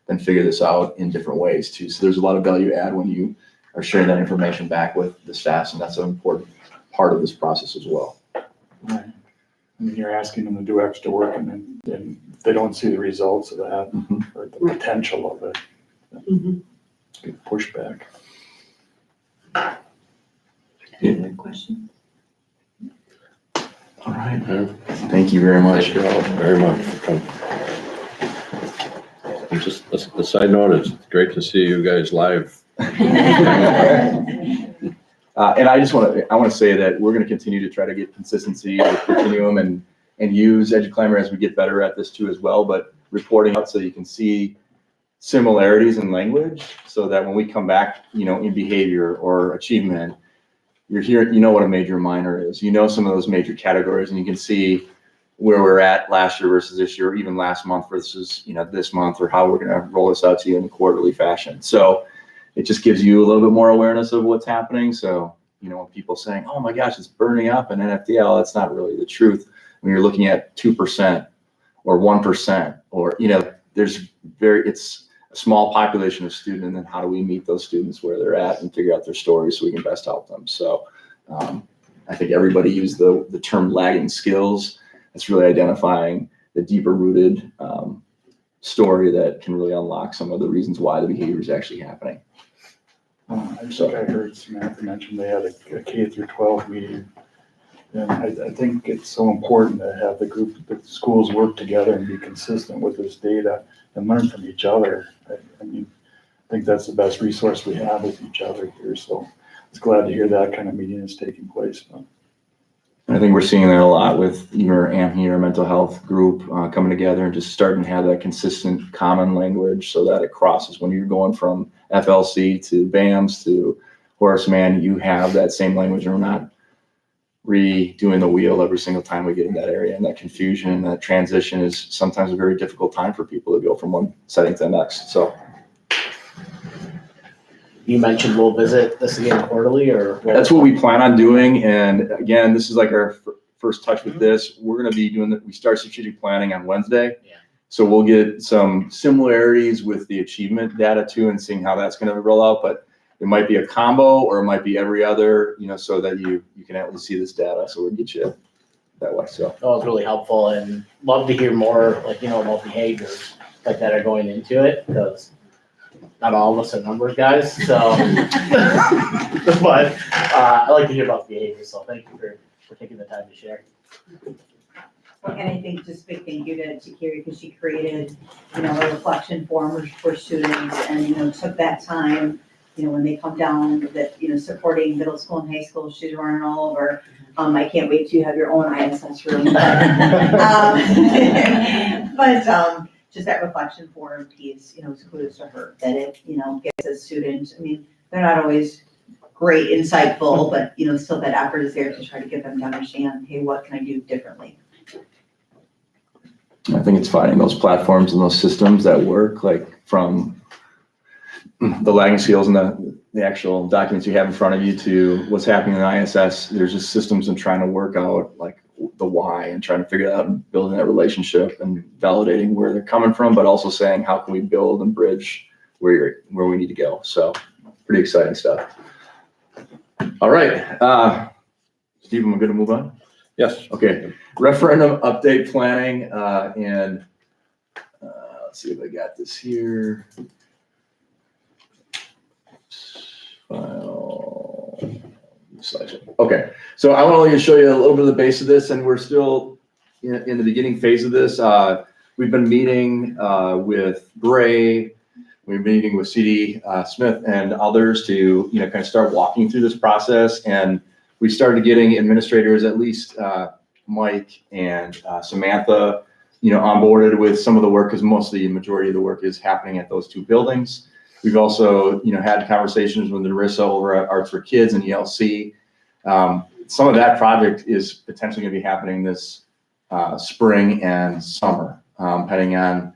then figure this out in different ways too? So there's a lot of value add when you are sharing that information back with the staff. And that's an important part of this process as well. Right. I mean, you're asking them to do extra work and then they don't see the results of that or the potential of it. Good pushback. Any other questions? All right. Thank you very much. Thank you all very much for coming. And just a side note, it's great to see you guys live. And I want to say that we're going to continue to try to get consistency with Continuum and use EduClimber as we get better at this too as well, but reporting out so you can see similarities in language so that when we come back, in behavior or achievement, you're here, what a major or minor is. Some of those major categories and you can see where we're at last year versus this year, or even last month versus, this month, or how we're going to roll this out to you in a quarterly fashion. So it just gives you a little bit more awareness of what's happening. So, when people saying, oh my gosh, it's burning up in Nfdl, that's not really the truth. When you're looking at 2% or 1%, or, it's a small population of students, and then how do we meet those students where they're at and figure out their stories so we can best help them. So I think everybody used the term lagging skills. It's really identifying the deeper rooted story that can really unlock some of the reasons why the behavior is actually happening. I think I heard Samantha mention they had a K through 12 meeting. And I think it's so important to have the schools work together and be consistent with this data and learn from each other. I think that's the best resource we have with each other here. So I was glad to hear that kind of meeting is taking place. I think we're seeing that a lot with your AMHE, our mental health group, coming together and just starting to have that consistent common language so that it crosses when you're going from FLC to BAMS to Horace Mann, you have that same language, and we're not redoing the wheel every single time we get in that area. And that confusion and that transition is sometimes a very difficult time for people to go from one setting to the next. So You mentioned we'll visit this again quarterly, or? that's what we plan on doing. And again, this is like our first touch with this. We're going to be doing that. We start strategic planning on Wednesday. Yeah. So we'll get some similarities with the achievement data too, and seeing how that's going to roll out. But it might be a combo, or it might be every other, so that you can at least see this data. So we'll get you that way. So That was really helpful, and love to hear more, about behaviors like that are going into it, because not all of us are numbers guys, so. But I like to hear about behaviors, so thank you for taking the time to share. And I think just big thank you to Carrie, because she created, a reflection form for students and, took that time, when they come down that, supporting middle school and high school, she's running all over. I can't wait till you have your own ISS room. But just that reflection form piece, is kudos to her, that it, gets a student, they're not always great, insightful, but, still that effort is there to try to get them to understand, hey, what can I do differently? I think it's finding those platforms and those systems that work, like from the lagging skills and the actual documents you have in front of you to what's happening in the ISS. There's just systems and trying to work out like the why and trying to figure it out and building that relationship and validating where they're coming from, but also saying how can we build and bridge where we need to go. So pretty exciting stuff. All right, Steve, am I good to move on? Yes. Okay, referendum update planning, and let's see if I got this here. File selection. Okay, so I want to show you a little bit of the base of this, and we're still in the beginning phase of this. We've been meeting with Bray, we've been meeting with CD Smith and others to kind of start walking through this process, and we started getting administrators, at least Mike and Samantha, onboarded with some of the work, because mostly the majority of the work is happening at those two buildings. We've also, had conversations with Narissa over at Arts for Kids and ELC. Some of that project is potentially going to be happening this spring and summer, depending on,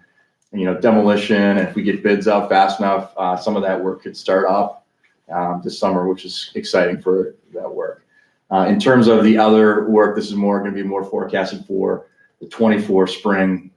demolition. If we get bids out fast enough, some of that work could start up this summer, which is exciting for that work. In terms of the other work, this is going to be more forecasted for the 24 spring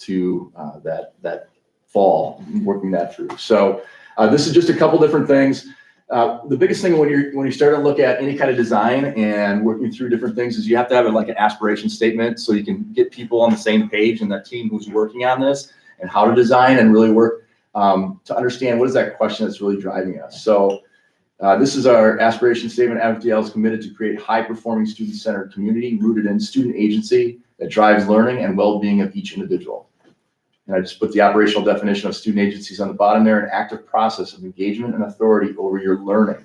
to that fall, working that through. So this is just a couple different things. The biggest thing when you start to look at any kind of design and working through different things is you have to have an aspiration statement, so you can get people on the same page and that team who's working on this and how to design and really work to understand what is that question that's really driving us. So this is our aspiration statement. Nfdl is committed to create high-performing student-centered community rooted in student agency that drives learning and well-being of each individual. And I just put the operational definition of student agencies on the bottom there, an active process of engagement and authority over your learning.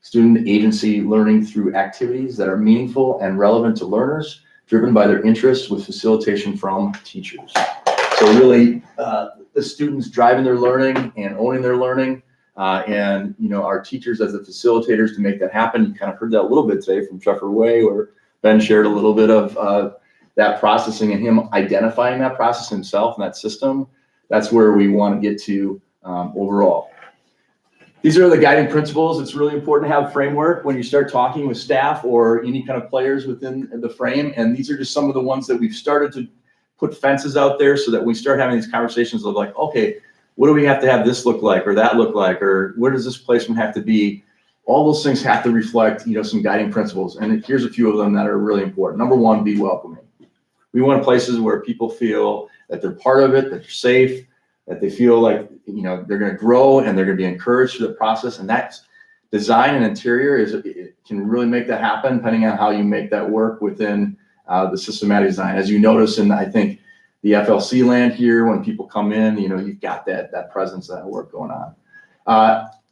Student agency learning through activities that are meaningful and relevant to learners, driven by their interests with facilitation from teachers. So really, the students driving their learning and owning their learning, and our teachers as the facilitators to make that happen. You kind of heard that a little bit today from Trevor Way, where Ben shared a little bit of that processing and him identifying that process himself and that system, that's where we want to get to overall. These are the guiding principles. It's really important to have framework when you start talking with staff or any kind of players within the frame. And these are just some of the ones that we've started to put fences out there so that we start having these conversations of like, okay, what do we have to have this look like or that look like, or where does this placement have to be? All those things have to reflect, some guiding principles. And here's a few of them that are really important. Number one, be welcoming. We want places where people feel that they're part of it, that they're safe, that they feel like, they're going to grow and they're going to be encouraged through the process. And that's design and interior it can really make that happen depending on how you make that work within the systematic design. As you notice in, I think, the FLC land here, when people come in, you've got that presence, that work going on.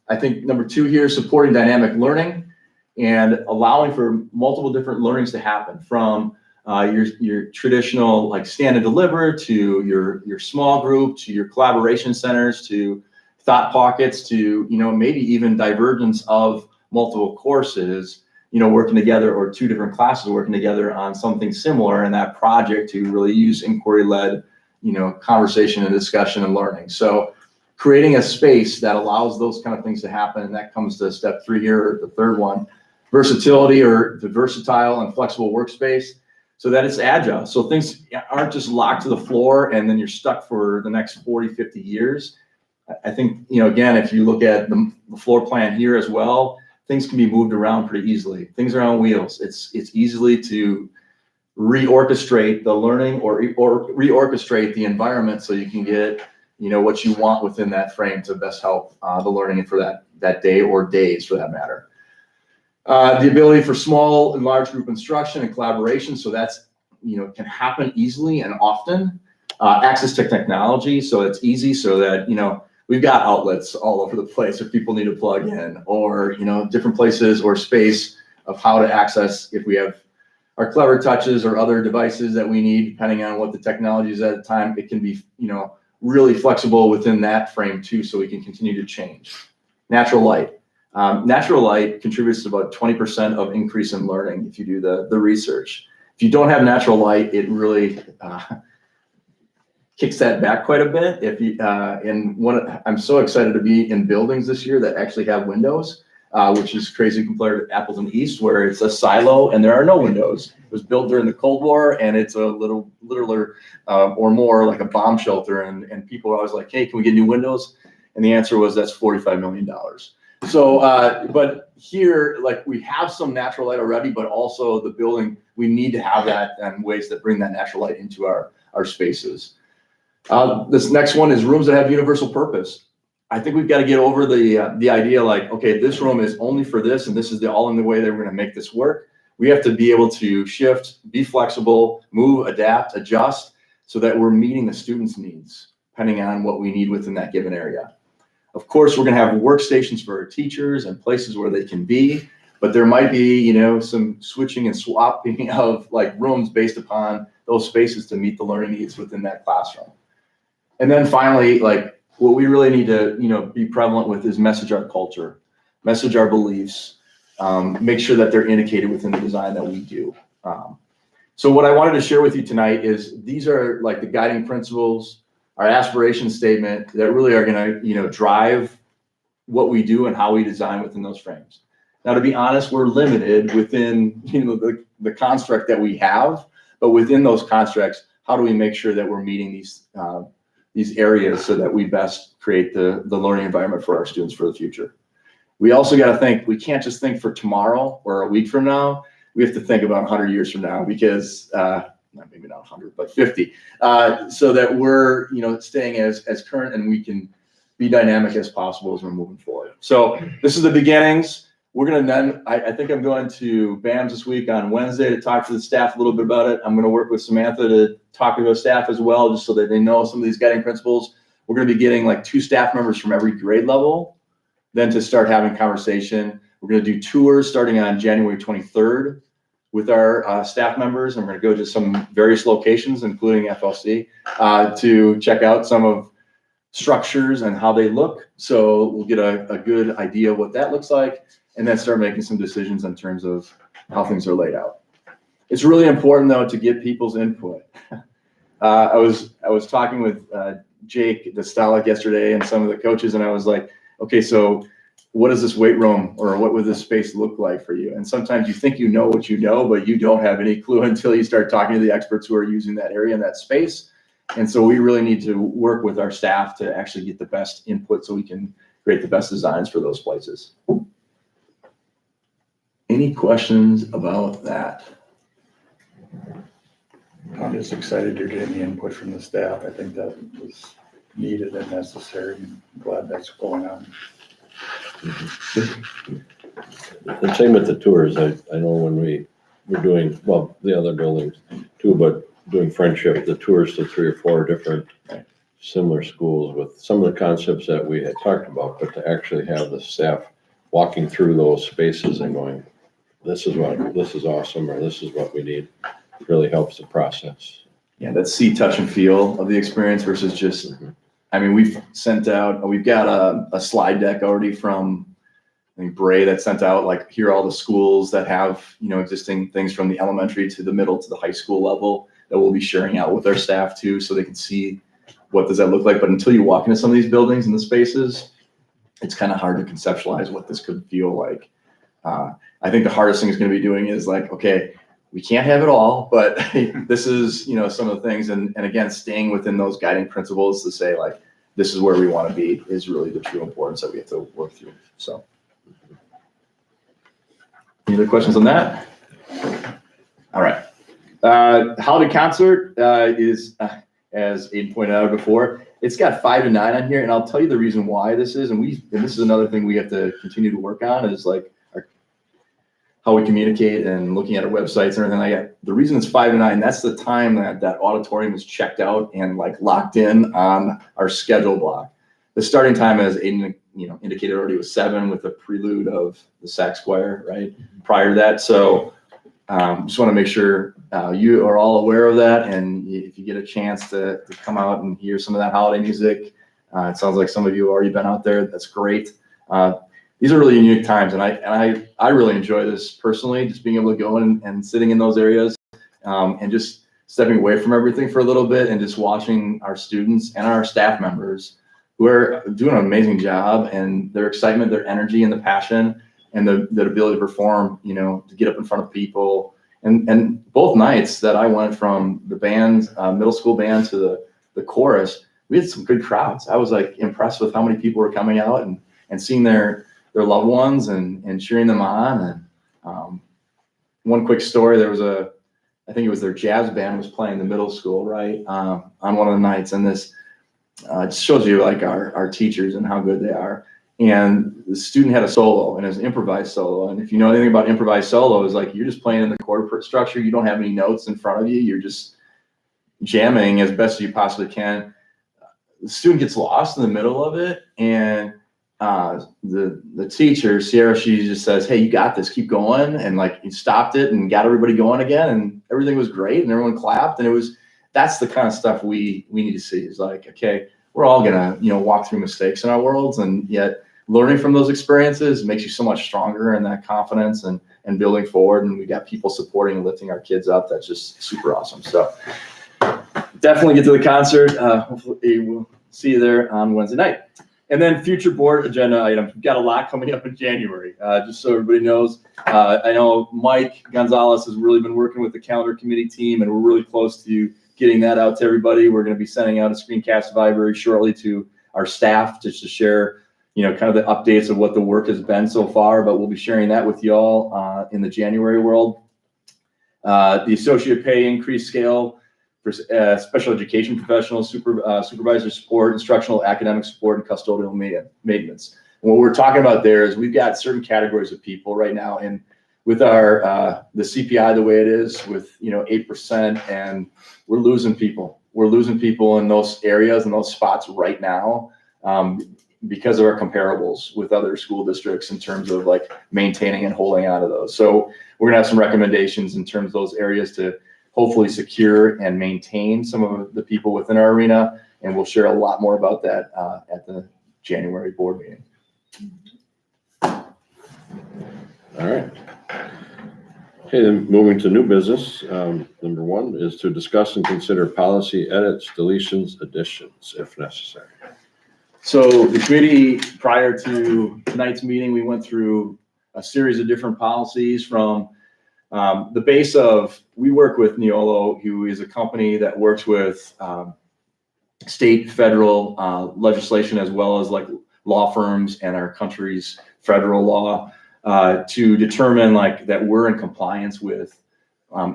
I think number two here, supporting dynamic learning and allowing for multiple different learnings to happen from your traditional like stand and deliver to your small group, to your collaboration centers, to thought pockets, to maybe even divergence of multiple courses, working together, or two different classes working together on something similar in that project to really use inquiry-led, conversation and discussion and learning. So creating a space that allows those kind of things to happen, and that comes to step 3 here, the third one, versatility, or the versatile and flexible workspace, so that it's agile. So things aren't just locked to the floor and then you're stuck for the next 40, 50 years. I think, again, if you look at the floor plan here as well, things can be moved around pretty easily. Things are on wheels. It's easily to reorchestrate the learning or reorchestrate the environment so you can get, what you want within that frame to best help the learning for that day or days for that matter. The ability for small and large group instruction and collaboration, so that's, can happen easily and often. Access to technology, so it's easy so that, we've got outlets all over the place if people need to plug in, or, different places or space of how to access if we have our clever touches or other devices that we need, depending on what the technology is at the time. It can be, really flexible within that frame too, so we can continue to change. Natural light. Natural light contributes to about 20% of increase in learning if you do the research. If you don't have natural light, it really kicks that back quite a bit. I'm so excited to be in buildings this year that actually have windows, which is crazy compared to Appleton East, where it's a silo and there are no windows. It was built during the Cold War, and it's a little or more like a bomb shelter. And people are always like, hey, can we get new windows? And the answer was, that's $45 million. So, but here, like, we have some natural light already, but also the building, we need to have that and ways that bring that natural light into our spaces. This next one is rooms that have universal purpose. I think we've got to get over the idea like, okay, this room is only for this, and this is the only way that we're going to make this work. We have to be able to shift, be flexible, move, adapt, adjust, so that we're meeting the students' needs, depending on what we need within that given area. Of course, we're going to have workstations for our teachers and places where they can be, but there might be, some switching and swapping of like rooms based upon those spaces to meet the learning needs within that classroom. And then finally, like, what we really need to, be prevalent with is message our culture, message our beliefs, make sure that they're indicated within the design that we do. So what I wanted to share with you tonight is these are like the guiding principles, our aspiration statement that really are going to, drive what we do and how we design within those frames. Now, to be honest, we're limited within, the construct that we have, but within those constructs, how do we make sure that we're meeting these areas so that we best create the learning environment for our students for the future? We also got to think, we can't just think for tomorrow or a week from now. We have to think about 100 years from now, because maybe not 100, but 50, so that we're, staying as current and we can be dynamic as possible as we're moving forward. So this is the beginnings. We're going to then, I think I'm going to BAMS this week on Wednesday to talk to the staff a little bit about it. I'm going to work with Samantha to talk to the staff as well, just so that they know some of these guiding principles. We're going to be getting like 2 staff members from every grade level, then to start having conversation. We're going to do tours starting on January 23rd with our staff members, and we're going to go to some various locations, including FLC, to check out some of structures and how they look. So we'll get a good idea of what that looks like, and then start making some decisions in terms of how things are laid out. It's really important though to get people's input. I was talking with Jake Dostalik yesterday and some of the coaches, and I was like, okay, so what does this weight room or what would this space look like for you? And sometimes you think you know what you know, but you don't have any clue until you start talking to the experts who are using that area and that space. And so we really need to work with our staff to actually get the best input so we can create the best designs for those places. Any questions about that? I'm just excited you're getting the input from the staff. I think that was needed and necessary. I'm glad that's going on. The same with the tours. I know when we were doing, well, the other buildings too, but doing Friendship, the tours to 3 or 4 different similar schools with some of the concepts that we had talked about, but to actually have the staff walking through those spaces and going, this is awesome, or this is what we need, really helps the process. Yeah, that see, touch, and feel of the experience versus just, I mean, we've got a slide deck already from, I think, Bray that sent out, like, here are all the schools that have, existing things from the elementary to the middle to the high school level that we'll be sharing out with our staff too, so they can see what does that look like. But until you walk into some of these buildings and the spaces, it's kind of hard to conceptualize what this could feel like. I think the hardest thing is going to be doing is like, okay, we can't have it all, but this is, some of the things. And again, staying within those guiding principles to say, like, this is where we want to be is really the true importance that we have to work through. So, any other questions on that? All right. Holiday concert is, as Aiden pointed out before, it's got 5 to 9 on here, and I'll tell you the reason why this is. And this is another thing we have to continue to work on is like how we communicate and looking at our websites and everything like that. The reason it's 5 to 9, that's the time that auditorium is checked out and like locked in on our schedule block. The starting time, as Aiden indicated already, was 7 with the prelude of the sax choir, right? Prior to that. So just want to make sure you are all aware of that. And if you get a chance to come out and hear some of that holiday music, it sounds like some of you have already been out there. That's great. These are really unique times, and I really enjoy this personally, just being able to go in and sitting in those areas and just stepping away from everything for a little bit and just watching our students and our staff members who are doing an amazing job, and their excitement, their energy, and the passion, and the ability to perform, to get up in front of people. And both nights that I went from the band, middle school band, to the chorus, we had some good crowds. I was like impressed with how many people were coming out and seeing their loved ones and cheering them on. And one quick story, there was I think it was their jazz band was playing the middle school, right, on one of the nights. And this just shows you like our teachers and how good they are. And the student had a solo, and it was an improvised solo. And if you know anything about improvised solos, like, you're just playing in the chord structure. You don't have any notes in front of you. You're just jamming as best as you possibly can. The student gets lost in the middle of it, and the teacher, Sierra, she just says, "Hey, you got this, keep going." And like, he stopped it and got everybody going again, and everything was great, and everyone clapped. And that's the kind of stuff we need to see. Is like, okay, we're all gonna, walk through mistakes in our worlds, and yet learning from those experiences makes you so much stronger, and that confidence and building forward. And we got people supporting and lifting our kids up. That's just super awesome. So definitely get to the concert. Hopefully we'll see you there on Wednesday night. And then future board agenda items. We've got a lot coming up in January. Just so everybody knows, I know Mike Gonzalez has really been working with the calendar committee team, and we're really close to getting that out to everybody. We're going to be sending out a screencast very shortly to our staff just to share, kind of the updates of what the work has been so far. But we'll be sharing that with you all in the January world. The associate pay increase scale for special education professionals, supervisor support, instructional academic support, and custodial maintenance. And what we're talking about there is we've got certain categories of people right now, and with our the CPI the way it is, with 8%, and we're losing people. We're losing people in those areas and those spots right now because of our comparables with other school districts in terms of like maintaining and holding on to those. So we're gonna have some recommendations in terms of those areas to hopefully secure and maintain some of the people within our arena, and we'll share a lot more about that at the January board meeting. All right. Okay, then moving to new business. Number one is to discuss and consider policy edits, deletions, additions, if necessary. So the committee, prior to tonight's meeting, we went through a series of different policies from the base of, we work with Neolo, who is a company that works with state, federal legislation, as well as like law firms and our country's federal law to determine like that we're in compliance with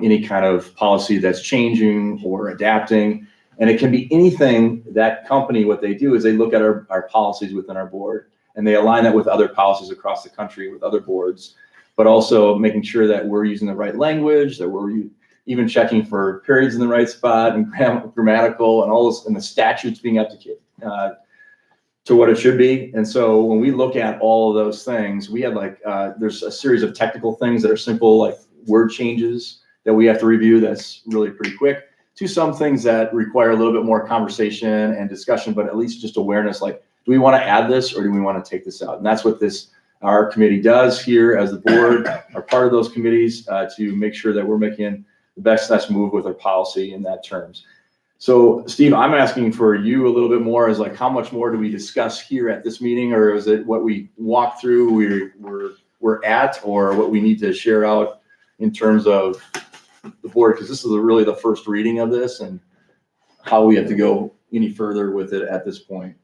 any kind of policy that's changing or adapting. And it can be anything. That company, what they do is they look at our policies within our board and they align that with other policies across the country with other boards, but also making sure that we're using the right language, that we're even checking for periods in the right spot and grammatical and all this, and the statutes being up to what it should be. And so when we look at all of those things, we have like, there's a series of technical things that are simple, like word changes that we have to review. That's really pretty quick, to some things that require a little bit more conversation and discussion, but at least just awareness, like, do we want to add this or do we want to take this out? And that's what our committee does here as the board, are part of those committees to make sure that we're making the best move with our policy in that terms. So Steve, I'm asking for you a little bit more is like, how much more do we discuss here at this meeting, or is it what we walk through we're at, or what we need to share out in terms of the board? Because this is really the first reading of this and how we have to go any further with it at this point.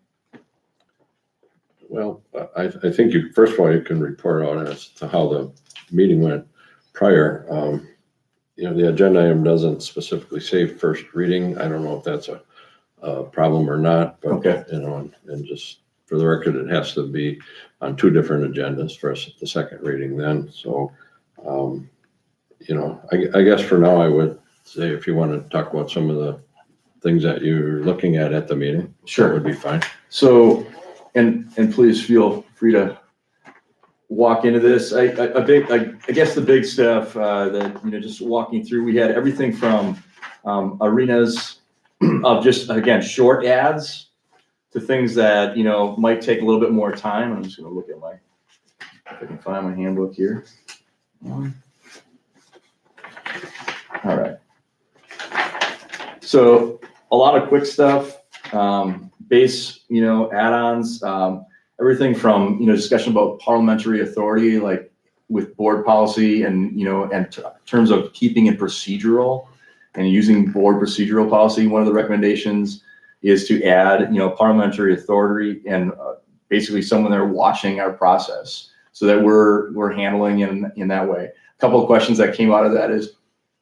Well, I think first of all, you can report on as to how the meeting went prior. The agenda item doesn't specifically say first reading. I don't know if that's a problem or not, but okay. And just for the record, it has to be on two different agendas for the second reading then. So, I guess for now, I would say if you want to talk about some of the things that you're looking at the meeting, sure, that would be fine. So, and please feel free to walk into this. I guess the big stuff that, just walking through, we had everything from arenas of just, again, short ads to things that, might take a little bit more time. I'm just going to look at if I can find my handbook here. All right. So a lot of quick stuff, base, add-ons, everything from, discussion about parliamentary authority, like with board policy and, and terms of keeping it procedural and using board procedural policy. One of the recommendations is to add, parliamentary authority and basically someone there watching our process so that we're handling in that way. A couple of questions that came out of that is,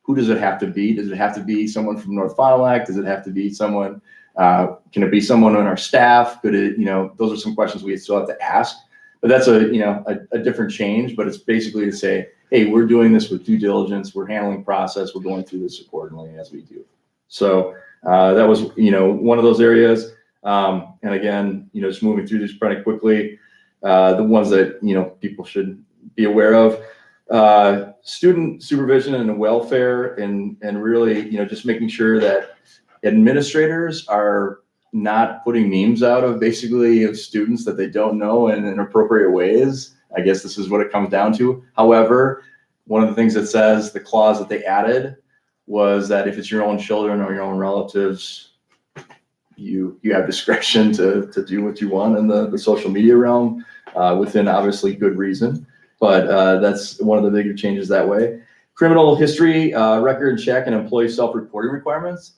who does it have to be? Does it have to be someone from North Fond du Lac? Does it have to be someone? Can it be someone on our staff? Could it, those are some questions we still have to ask. But that's a different change. But it's basically to say, hey, we're doing this with due diligence. We're handling process. We're going through this accordingly as we do. So that was one of those areas. And again, just moving through this pretty quickly. The ones that people should be aware of. Student supervision and welfare, and really, just making sure that administrators are not putting memes out of students that they don't know in inappropriate ways. I guess this is what it comes down to. However, one of the things that says, the clause that they added was that if it's your own children or your own relatives, you have discretion to do what you want in the social media realm within obviously good reason. But that's one of the bigger changes that way. Criminal history, record check, and employee self-reporting requirements.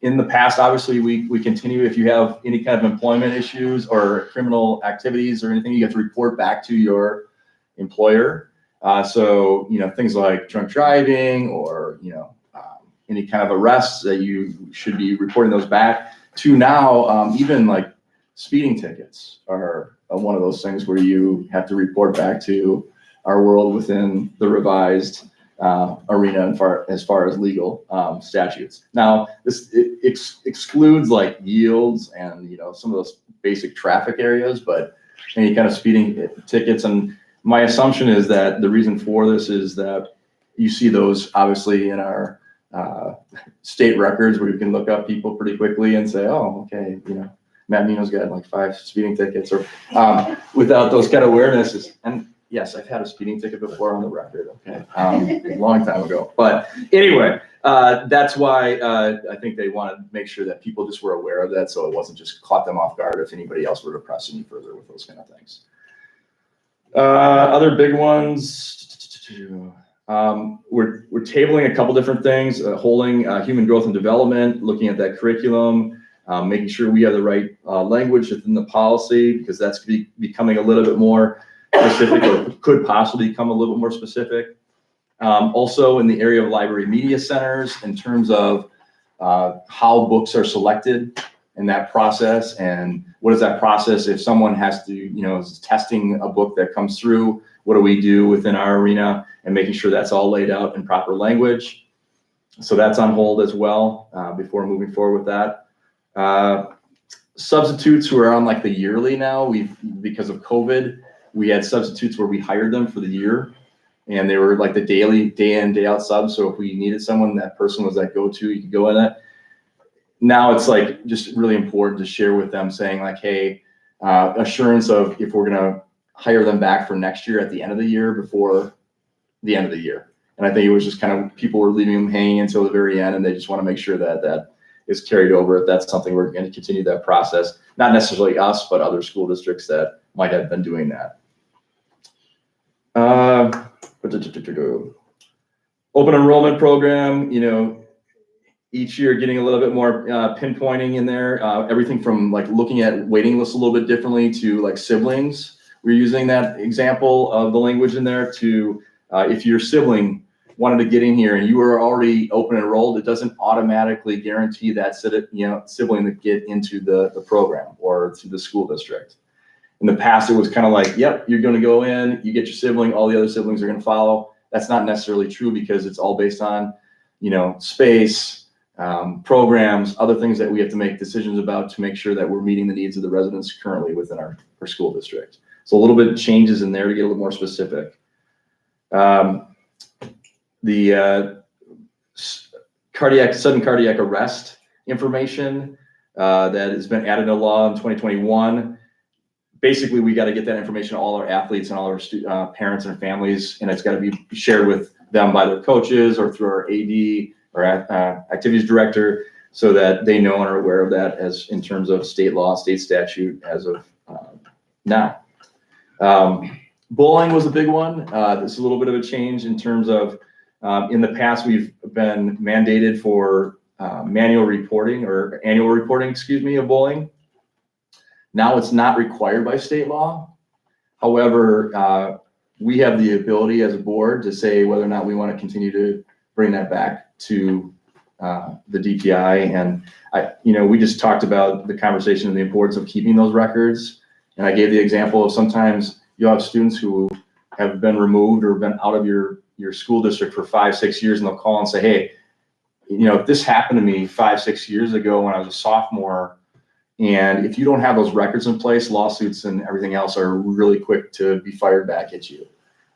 In the past, obviously, we continue, if you have any kind of employment issues or criminal activities or anything, you have to report back to your employer. So, things like drunk driving or, any kind of arrests that you should be reporting those back to now, even like speeding tickets are one of those things where you have to report back to our world within the revised arena as far as legal statutes. Now, this excludes like yields and some of those basic traffic areas, but any kind of speeding tickets. And my assumption is that the reason for this is that you see those obviously in our state records where you can look up people pretty quickly and say, oh, okay, Matt Nino's got like 5 speeding tickets, or without those kind of awarenesses. And Yes, I've had a speeding ticket before on the record, okay, a long time ago. But anyway, that's why I think they want to make sure that people just were aware of that, so it wasn't just caught them off guard if anybody else were to press any further with those kind of things. Other big ones, we're tabling a couple different things, holding human growth and development, looking at that curriculum, making sure we have the right language within the policy, because that's becoming a little bit more specific, or could possibly become a little bit more specific. Also in the area of library media centers, in terms of how books are selected in that process, and what is that process if someone has to, is testing a book that comes through, what do we do within our arena, and making sure that's all laid out in proper language. So that's on hold as well before moving forward with that. Substitutes who are on like the yearly now, because of COVID, we had substitutes where we hired them for the year, and they were like the daily, day in, day out subs. So if we needed someone, that person was that go-to, you could go in it. Now it's like just really important to share with them, saying like, hey, assurance of if we're gonna hire them back for next year at the end of the year, before the end of the year. And I think it was just kind of, people were leaving them hanging until the very end, and they just want to make sure that that is carried over. If that's something we're going to continue that process, not necessarily us, but other school districts that might have been doing that. Open enrollment program, each year getting a little bit more pinpointing in there. Everything from like looking at waiting lists a little bit differently to like siblings. We're using that example of the language in there to, if your sibling wanted to get in here and you were already open enrolled, it doesn't automatically guarantee that sibling to get into the program or to the school district. In the past, it was kind of like, yep, you're going to go in, you get your sibling, all the other siblings are going to follow. That's not necessarily true, because it's all based on, space, programs, other things that we have to make decisions about to make sure that we're meeting the needs of the residents currently within our school district. So a little bit of changes in there to get a little more specific. The sudden cardiac arrest information that has been added to law in 2021. Basically, we got to get that information to all our athletes and all our parents and families, and it's got to be shared with them by their coaches or through our AD or activities director, so that they know and are aware of that as in terms of state law, state statute as of now. Bullying was a big one. This is a little bit of a change in terms of, in the past, we've been mandated for annual reporting of bullying. Now it's not required by state law. However, we have the ability as a board to say whether or not we want to continue to bring that back to the DPI. And we just talked about the conversation and the importance of keeping those records. And I gave the example of sometimes you'll have students who have been removed or been out of your school district for 5-6 years, and they'll call and say, hey, if this happened to me 5-6 years ago when I was a sophomore, and if you don't have those records in place, lawsuits and everything else are really quick to be fired back at you.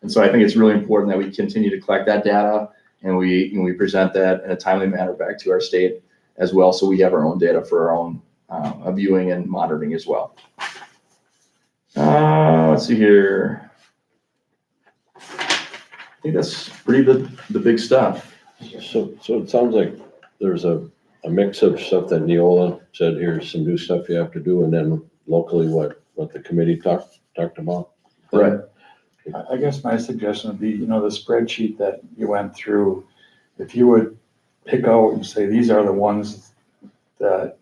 And so I think it's really important that we continue to collect that data, and we present that in a timely manner back to our state as well, so we have our own data for our own viewing and monitoring as well. Let's see here. I think that's pretty the big stuff. So it sounds like there's a mix of stuff that Neola said, here's some new stuff you have to do, and then locally what the committee talked about. Right. I guess my suggestion would be, the spreadsheet that you went through, if you would pick out and say, these are the ones that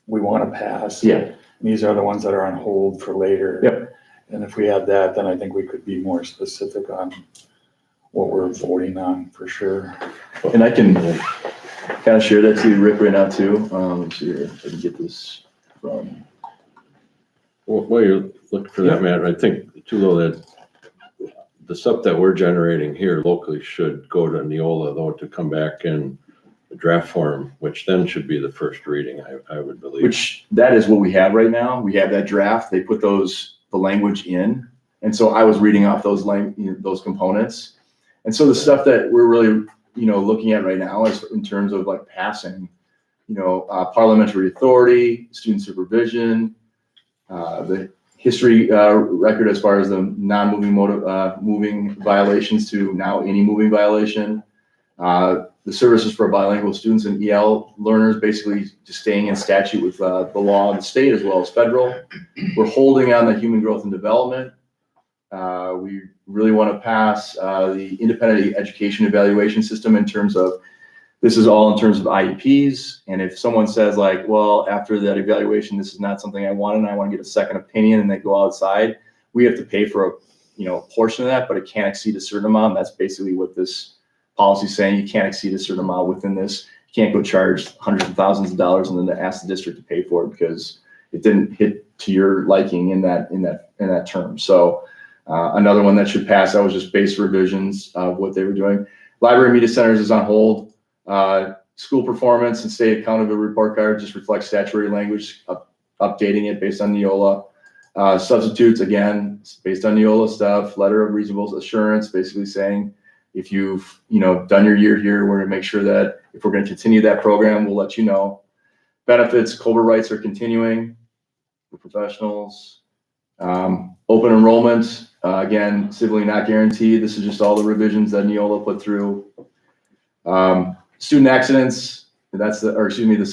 we want to pass. Yeah. And these are the ones that are on hold for later. Yep. And if we had that, then I think we could be more specific on what we're voting on for sure. And I can kind of share that to Rick right now too. Let's see here if I can get this from. Well, you're looking for that, Matt. I think too, though, that the stuff that we're generating here locally should go to Neola, though, to come back in the draft form, which then should be the first reading, I would believe. Which that is what we have right now. We have that draft. They put the language in, and so I was reading off those components. And so the stuff that we're really looking at right now is in terms of like passing, parliamentary authority, student supervision, the history record as far as the non-moving moving violations to now any moving violation. The services for bilingual students and EL learners, basically just staying in statute with the law of the state as well as federal. We're holding on the human growth and development. We really want to pass the independent education evaluation system in terms of, this is all in terms of IEPs. And if someone says like, well, after that evaluation, this is not something I want and I want to get a second opinion, and they go outside, we have to pay for a portion of that, but it can't exceed a certain amount. That's basically what this policy is saying. You can't exceed a certain amount within this. You can't go charge hundreds of thousands of dollars and then ask the district to pay for it because it didn't hit to your liking in that term. So another one that should pass, that was just base revisions of what they were doing. Library media centers is on hold. School performance and state accountability report card just reflects statutory language, updating it based on Neola. Substitutes, again, based on Neola stuff. Letter of reasonable assurance, basically saying if you've done your year here, we're going to make sure that if we're going to continue that program, we'll let you know. Benefits, COBRA rights are continuing for professionals. Open enrollment, again, civilly not guaranteed. This is just all the revisions that Neola put through. Student accidents, the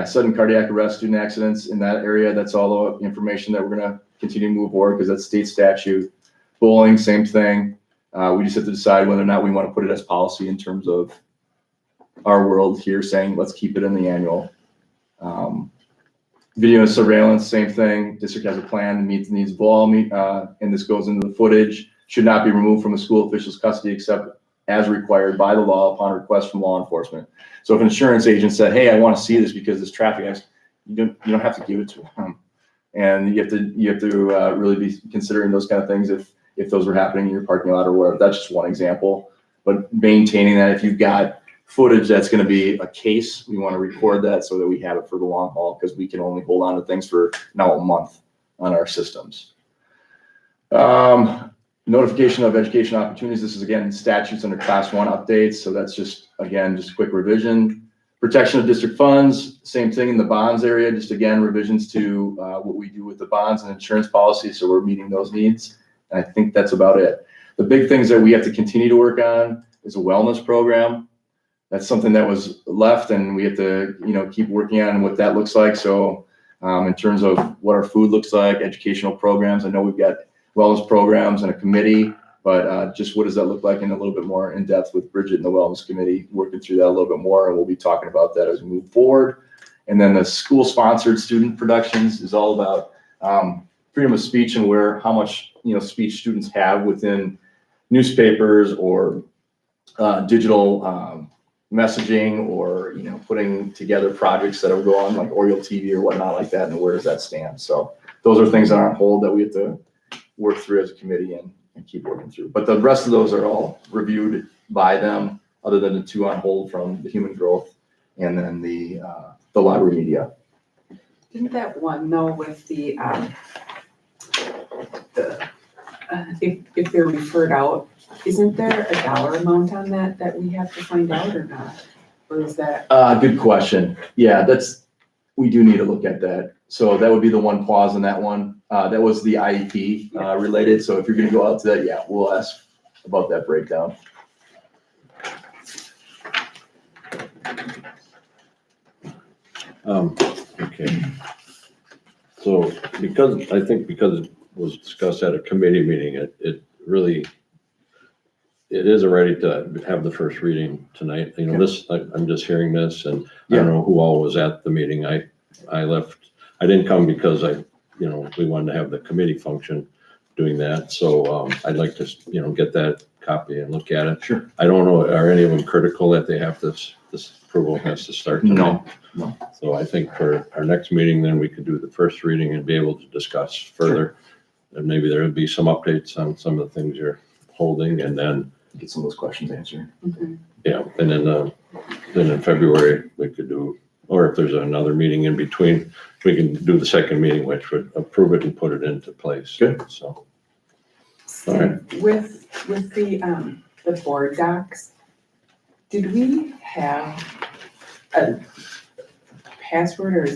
sudden cardiac arrest, student accidents in that area. That's all the information that we're going to continue to move forward because that's state statute. Bullying, same thing. We just have to decide whether or not we want to put it as policy in terms of our world here, saying let's keep it in the annual. Video and surveillance, same thing. District has a plan to meet the needs of all, and this goes into the footage. Should not be removed from a school official's custody except as required by the law upon request from law enforcement. So if an insurance agent said, hey, I want to see this because this traffic accident, you don't have to give it to them. And you have to really be considering those kind of things if those were happening in your parking lot or wherever. That's just one example. But maintaining that, if you've got footage that's going to be a case, we want to record that so that we have it for the long haul, because we can only hold on to things for now a month on our systems. Notification of education opportunities. This is again statutes under class 1 updates. So that's just a quick revision. Protection of district funds, same thing in the bonds area. Just again, revisions to what we do with the bonds and insurance policy. So we're meeting those needs. And I think that's about it. The big things that we have to continue to work on is a wellness program. That's something that was left, and we have to, keep working on what that looks like. So in terms of what our food looks like, educational programs, I know we've got wellness programs and a committee, but just what does that look like in a little bit more in depth with Bridget and the wellness committee, working through that a little bit more, and we'll be talking about that as we move forward. And then the school-sponsored student productions is all about freedom of speech and how much speech students have within newspapers or digital messaging, or putting together projects that will go on like Oriole TV or whatnot like that, and where does that stand? So those are things that are on hold that we have to work through as a committee and keep working through. But the rest of those are all reviewed by them, other than the 2 on hold from the human growth and then the library media. Didn't that one though with the if they're referred out, isn't there a dollar amount on that we have to find out or not? Or is that? Good question. Yeah, we do need to look at that. So that would be the one pause in that one. That was the IEP related. So if you're going to go out to that, yeah, we'll ask about that breakdown. Okay. So because it was discussed at a committee meeting, it isn't ready to have the first reading tonight. I'm just hearing this, and I don't know who all was at the meeting. I left. I didn't come because we wanted to have the committee function doing that. So I'd like to, get that copy and look at it. Sure. I don't know, are any of them critical that they have this approval has to start tonight? No. So I think for our next meeting, then we could do the first reading and be able to discuss further. And maybe there would be some updates on some of the things you're holding, and then get some of those questions answered. Mm-hmm. Yeah, and then in February we could do, or if there's another meeting in between, we can do the second meeting, which would approve it and put it into place. Good. So, all right. With the board docs, did we have a password or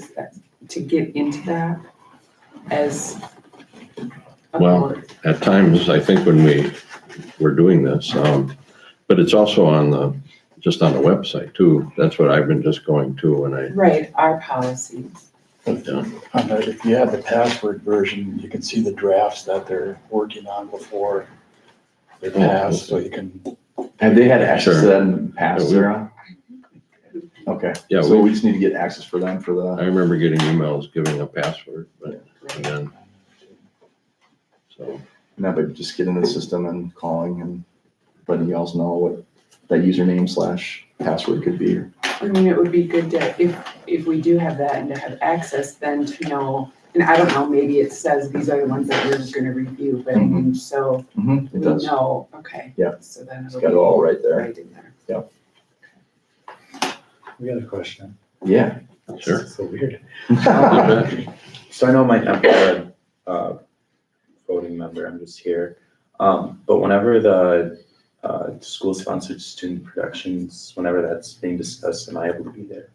to get into that as of the Well, board. at times, I think when we were doing this, but it's also just on the website too. That's what I've been just going to when I, Right, our policies. yeah. If you have the password version, you can see the drafts that they're working on before they pass, so you can. Have they had access to Sure. that in the past, Yeah, Sarah? Okay, Yeah, so we just need to get access for them for I the, remember getting emails giving a password, but, and then, so, no, but just get into the system and calling and letting you all know what that username/password could be. I mean, it would be good to, if we do have that and to have access, then to know, and I don't know, maybe it says these are the ones that we're gonna review, but I mean, so It we does. know, okay. Yeah. So then It's it'll got be it all right there. right in there. We got a question. Yeah. sure. So weird. So I know my Nfdl, voting member, I'm just here. But whenever the, school-sponsored student productions, whenever that's being discussed, am I able to be there?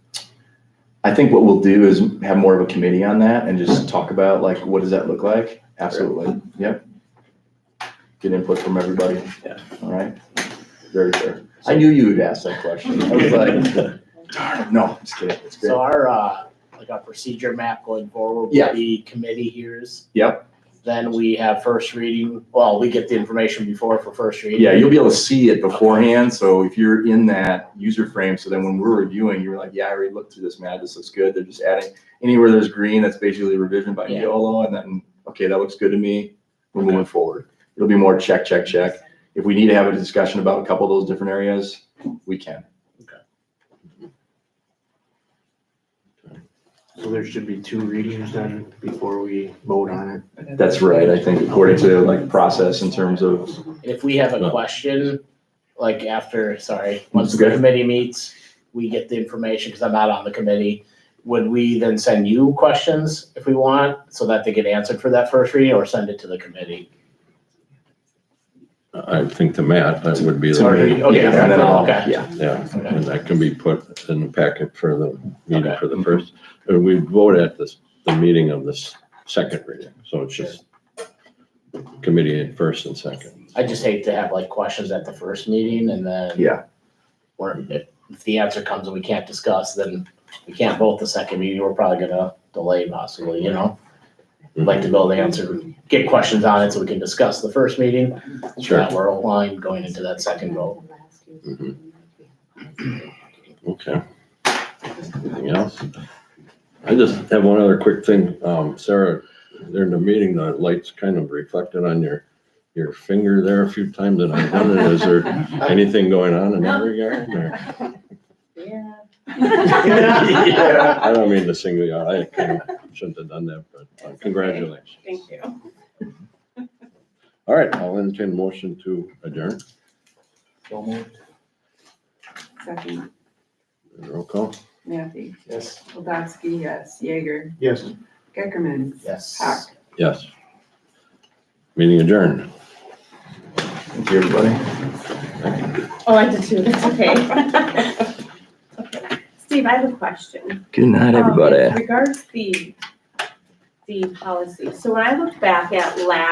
I think what we'll do is have more of a committee on that and just talk about like, what does that look like? Absolutely, yep. Get input from everybody. Yeah. All right, very fair. I knew you would ask that question. I was like, darn, no, just kidding, it's great. So our, like our procedure map going forward Yeah. would be committee hears. Yep, Then we have first reading, well, we get the information before for first reading. yeah, you'll be able to see it beforehand, so if you're in that user frame, so then when we're reviewing, you're like, yeah, I already looked through this, man, this looks good. They're just adding, anywhere there's green, that's basically a revision by Yeah. Neolo, and then, okay, that looks good to me, we're moving forward. It'll be more check, check, check. If we need to have a discussion about a couple of those different areas, we can. So there should be 2 readings then before we vote on it. That's right, I think according to like process in terms of, If we have a No. question, like after, once That's the okay. committee meets, we get the information, because I'm not on the committee. Would we then send you questions if we want, so that they get answered for that first reading, or send it to the committee? I think to Matt, that would be the, Sorry, okay, yeah, and then I'll, okay. yeah. yeah, and that can be put in the packet for the meeting Okay. for the first. And we vote at the meeting of this second reading, so it's just committee at first and second. I just hate to have like questions at the first meeting and then. Yeah. Or if the answer comes and we can't discuss, then we can't vote the second meeting, we're probably gonna delay possibly, you know? I'd like to be able to answer, get questions on it so we can discuss the first meeting. So Sure. that we're aligned going into that second vote. Mhm. Okay. Anything else? I just have one other quick thing. Sarah, during the meeting, the lights kind of reflected on your finger there a few times, and I wondered, is there anything going on in that regard? Or- Yeah. Yeah. I don't mean to single you out. I kind of shouldn't have done that, but congratulations. Thank you. All right, I'll entertain a motion to adjourn. Second, Roll call. Matthew, Yes. Oldowski, yes, Jaeger, Yes. Geckerman, Yes. Hack. Yes. Meeting adjourned. Thank you, everybody. Oh, I did too, that's okay. Steve, I have a question. Good night, In regards the policy, so when I looked back at last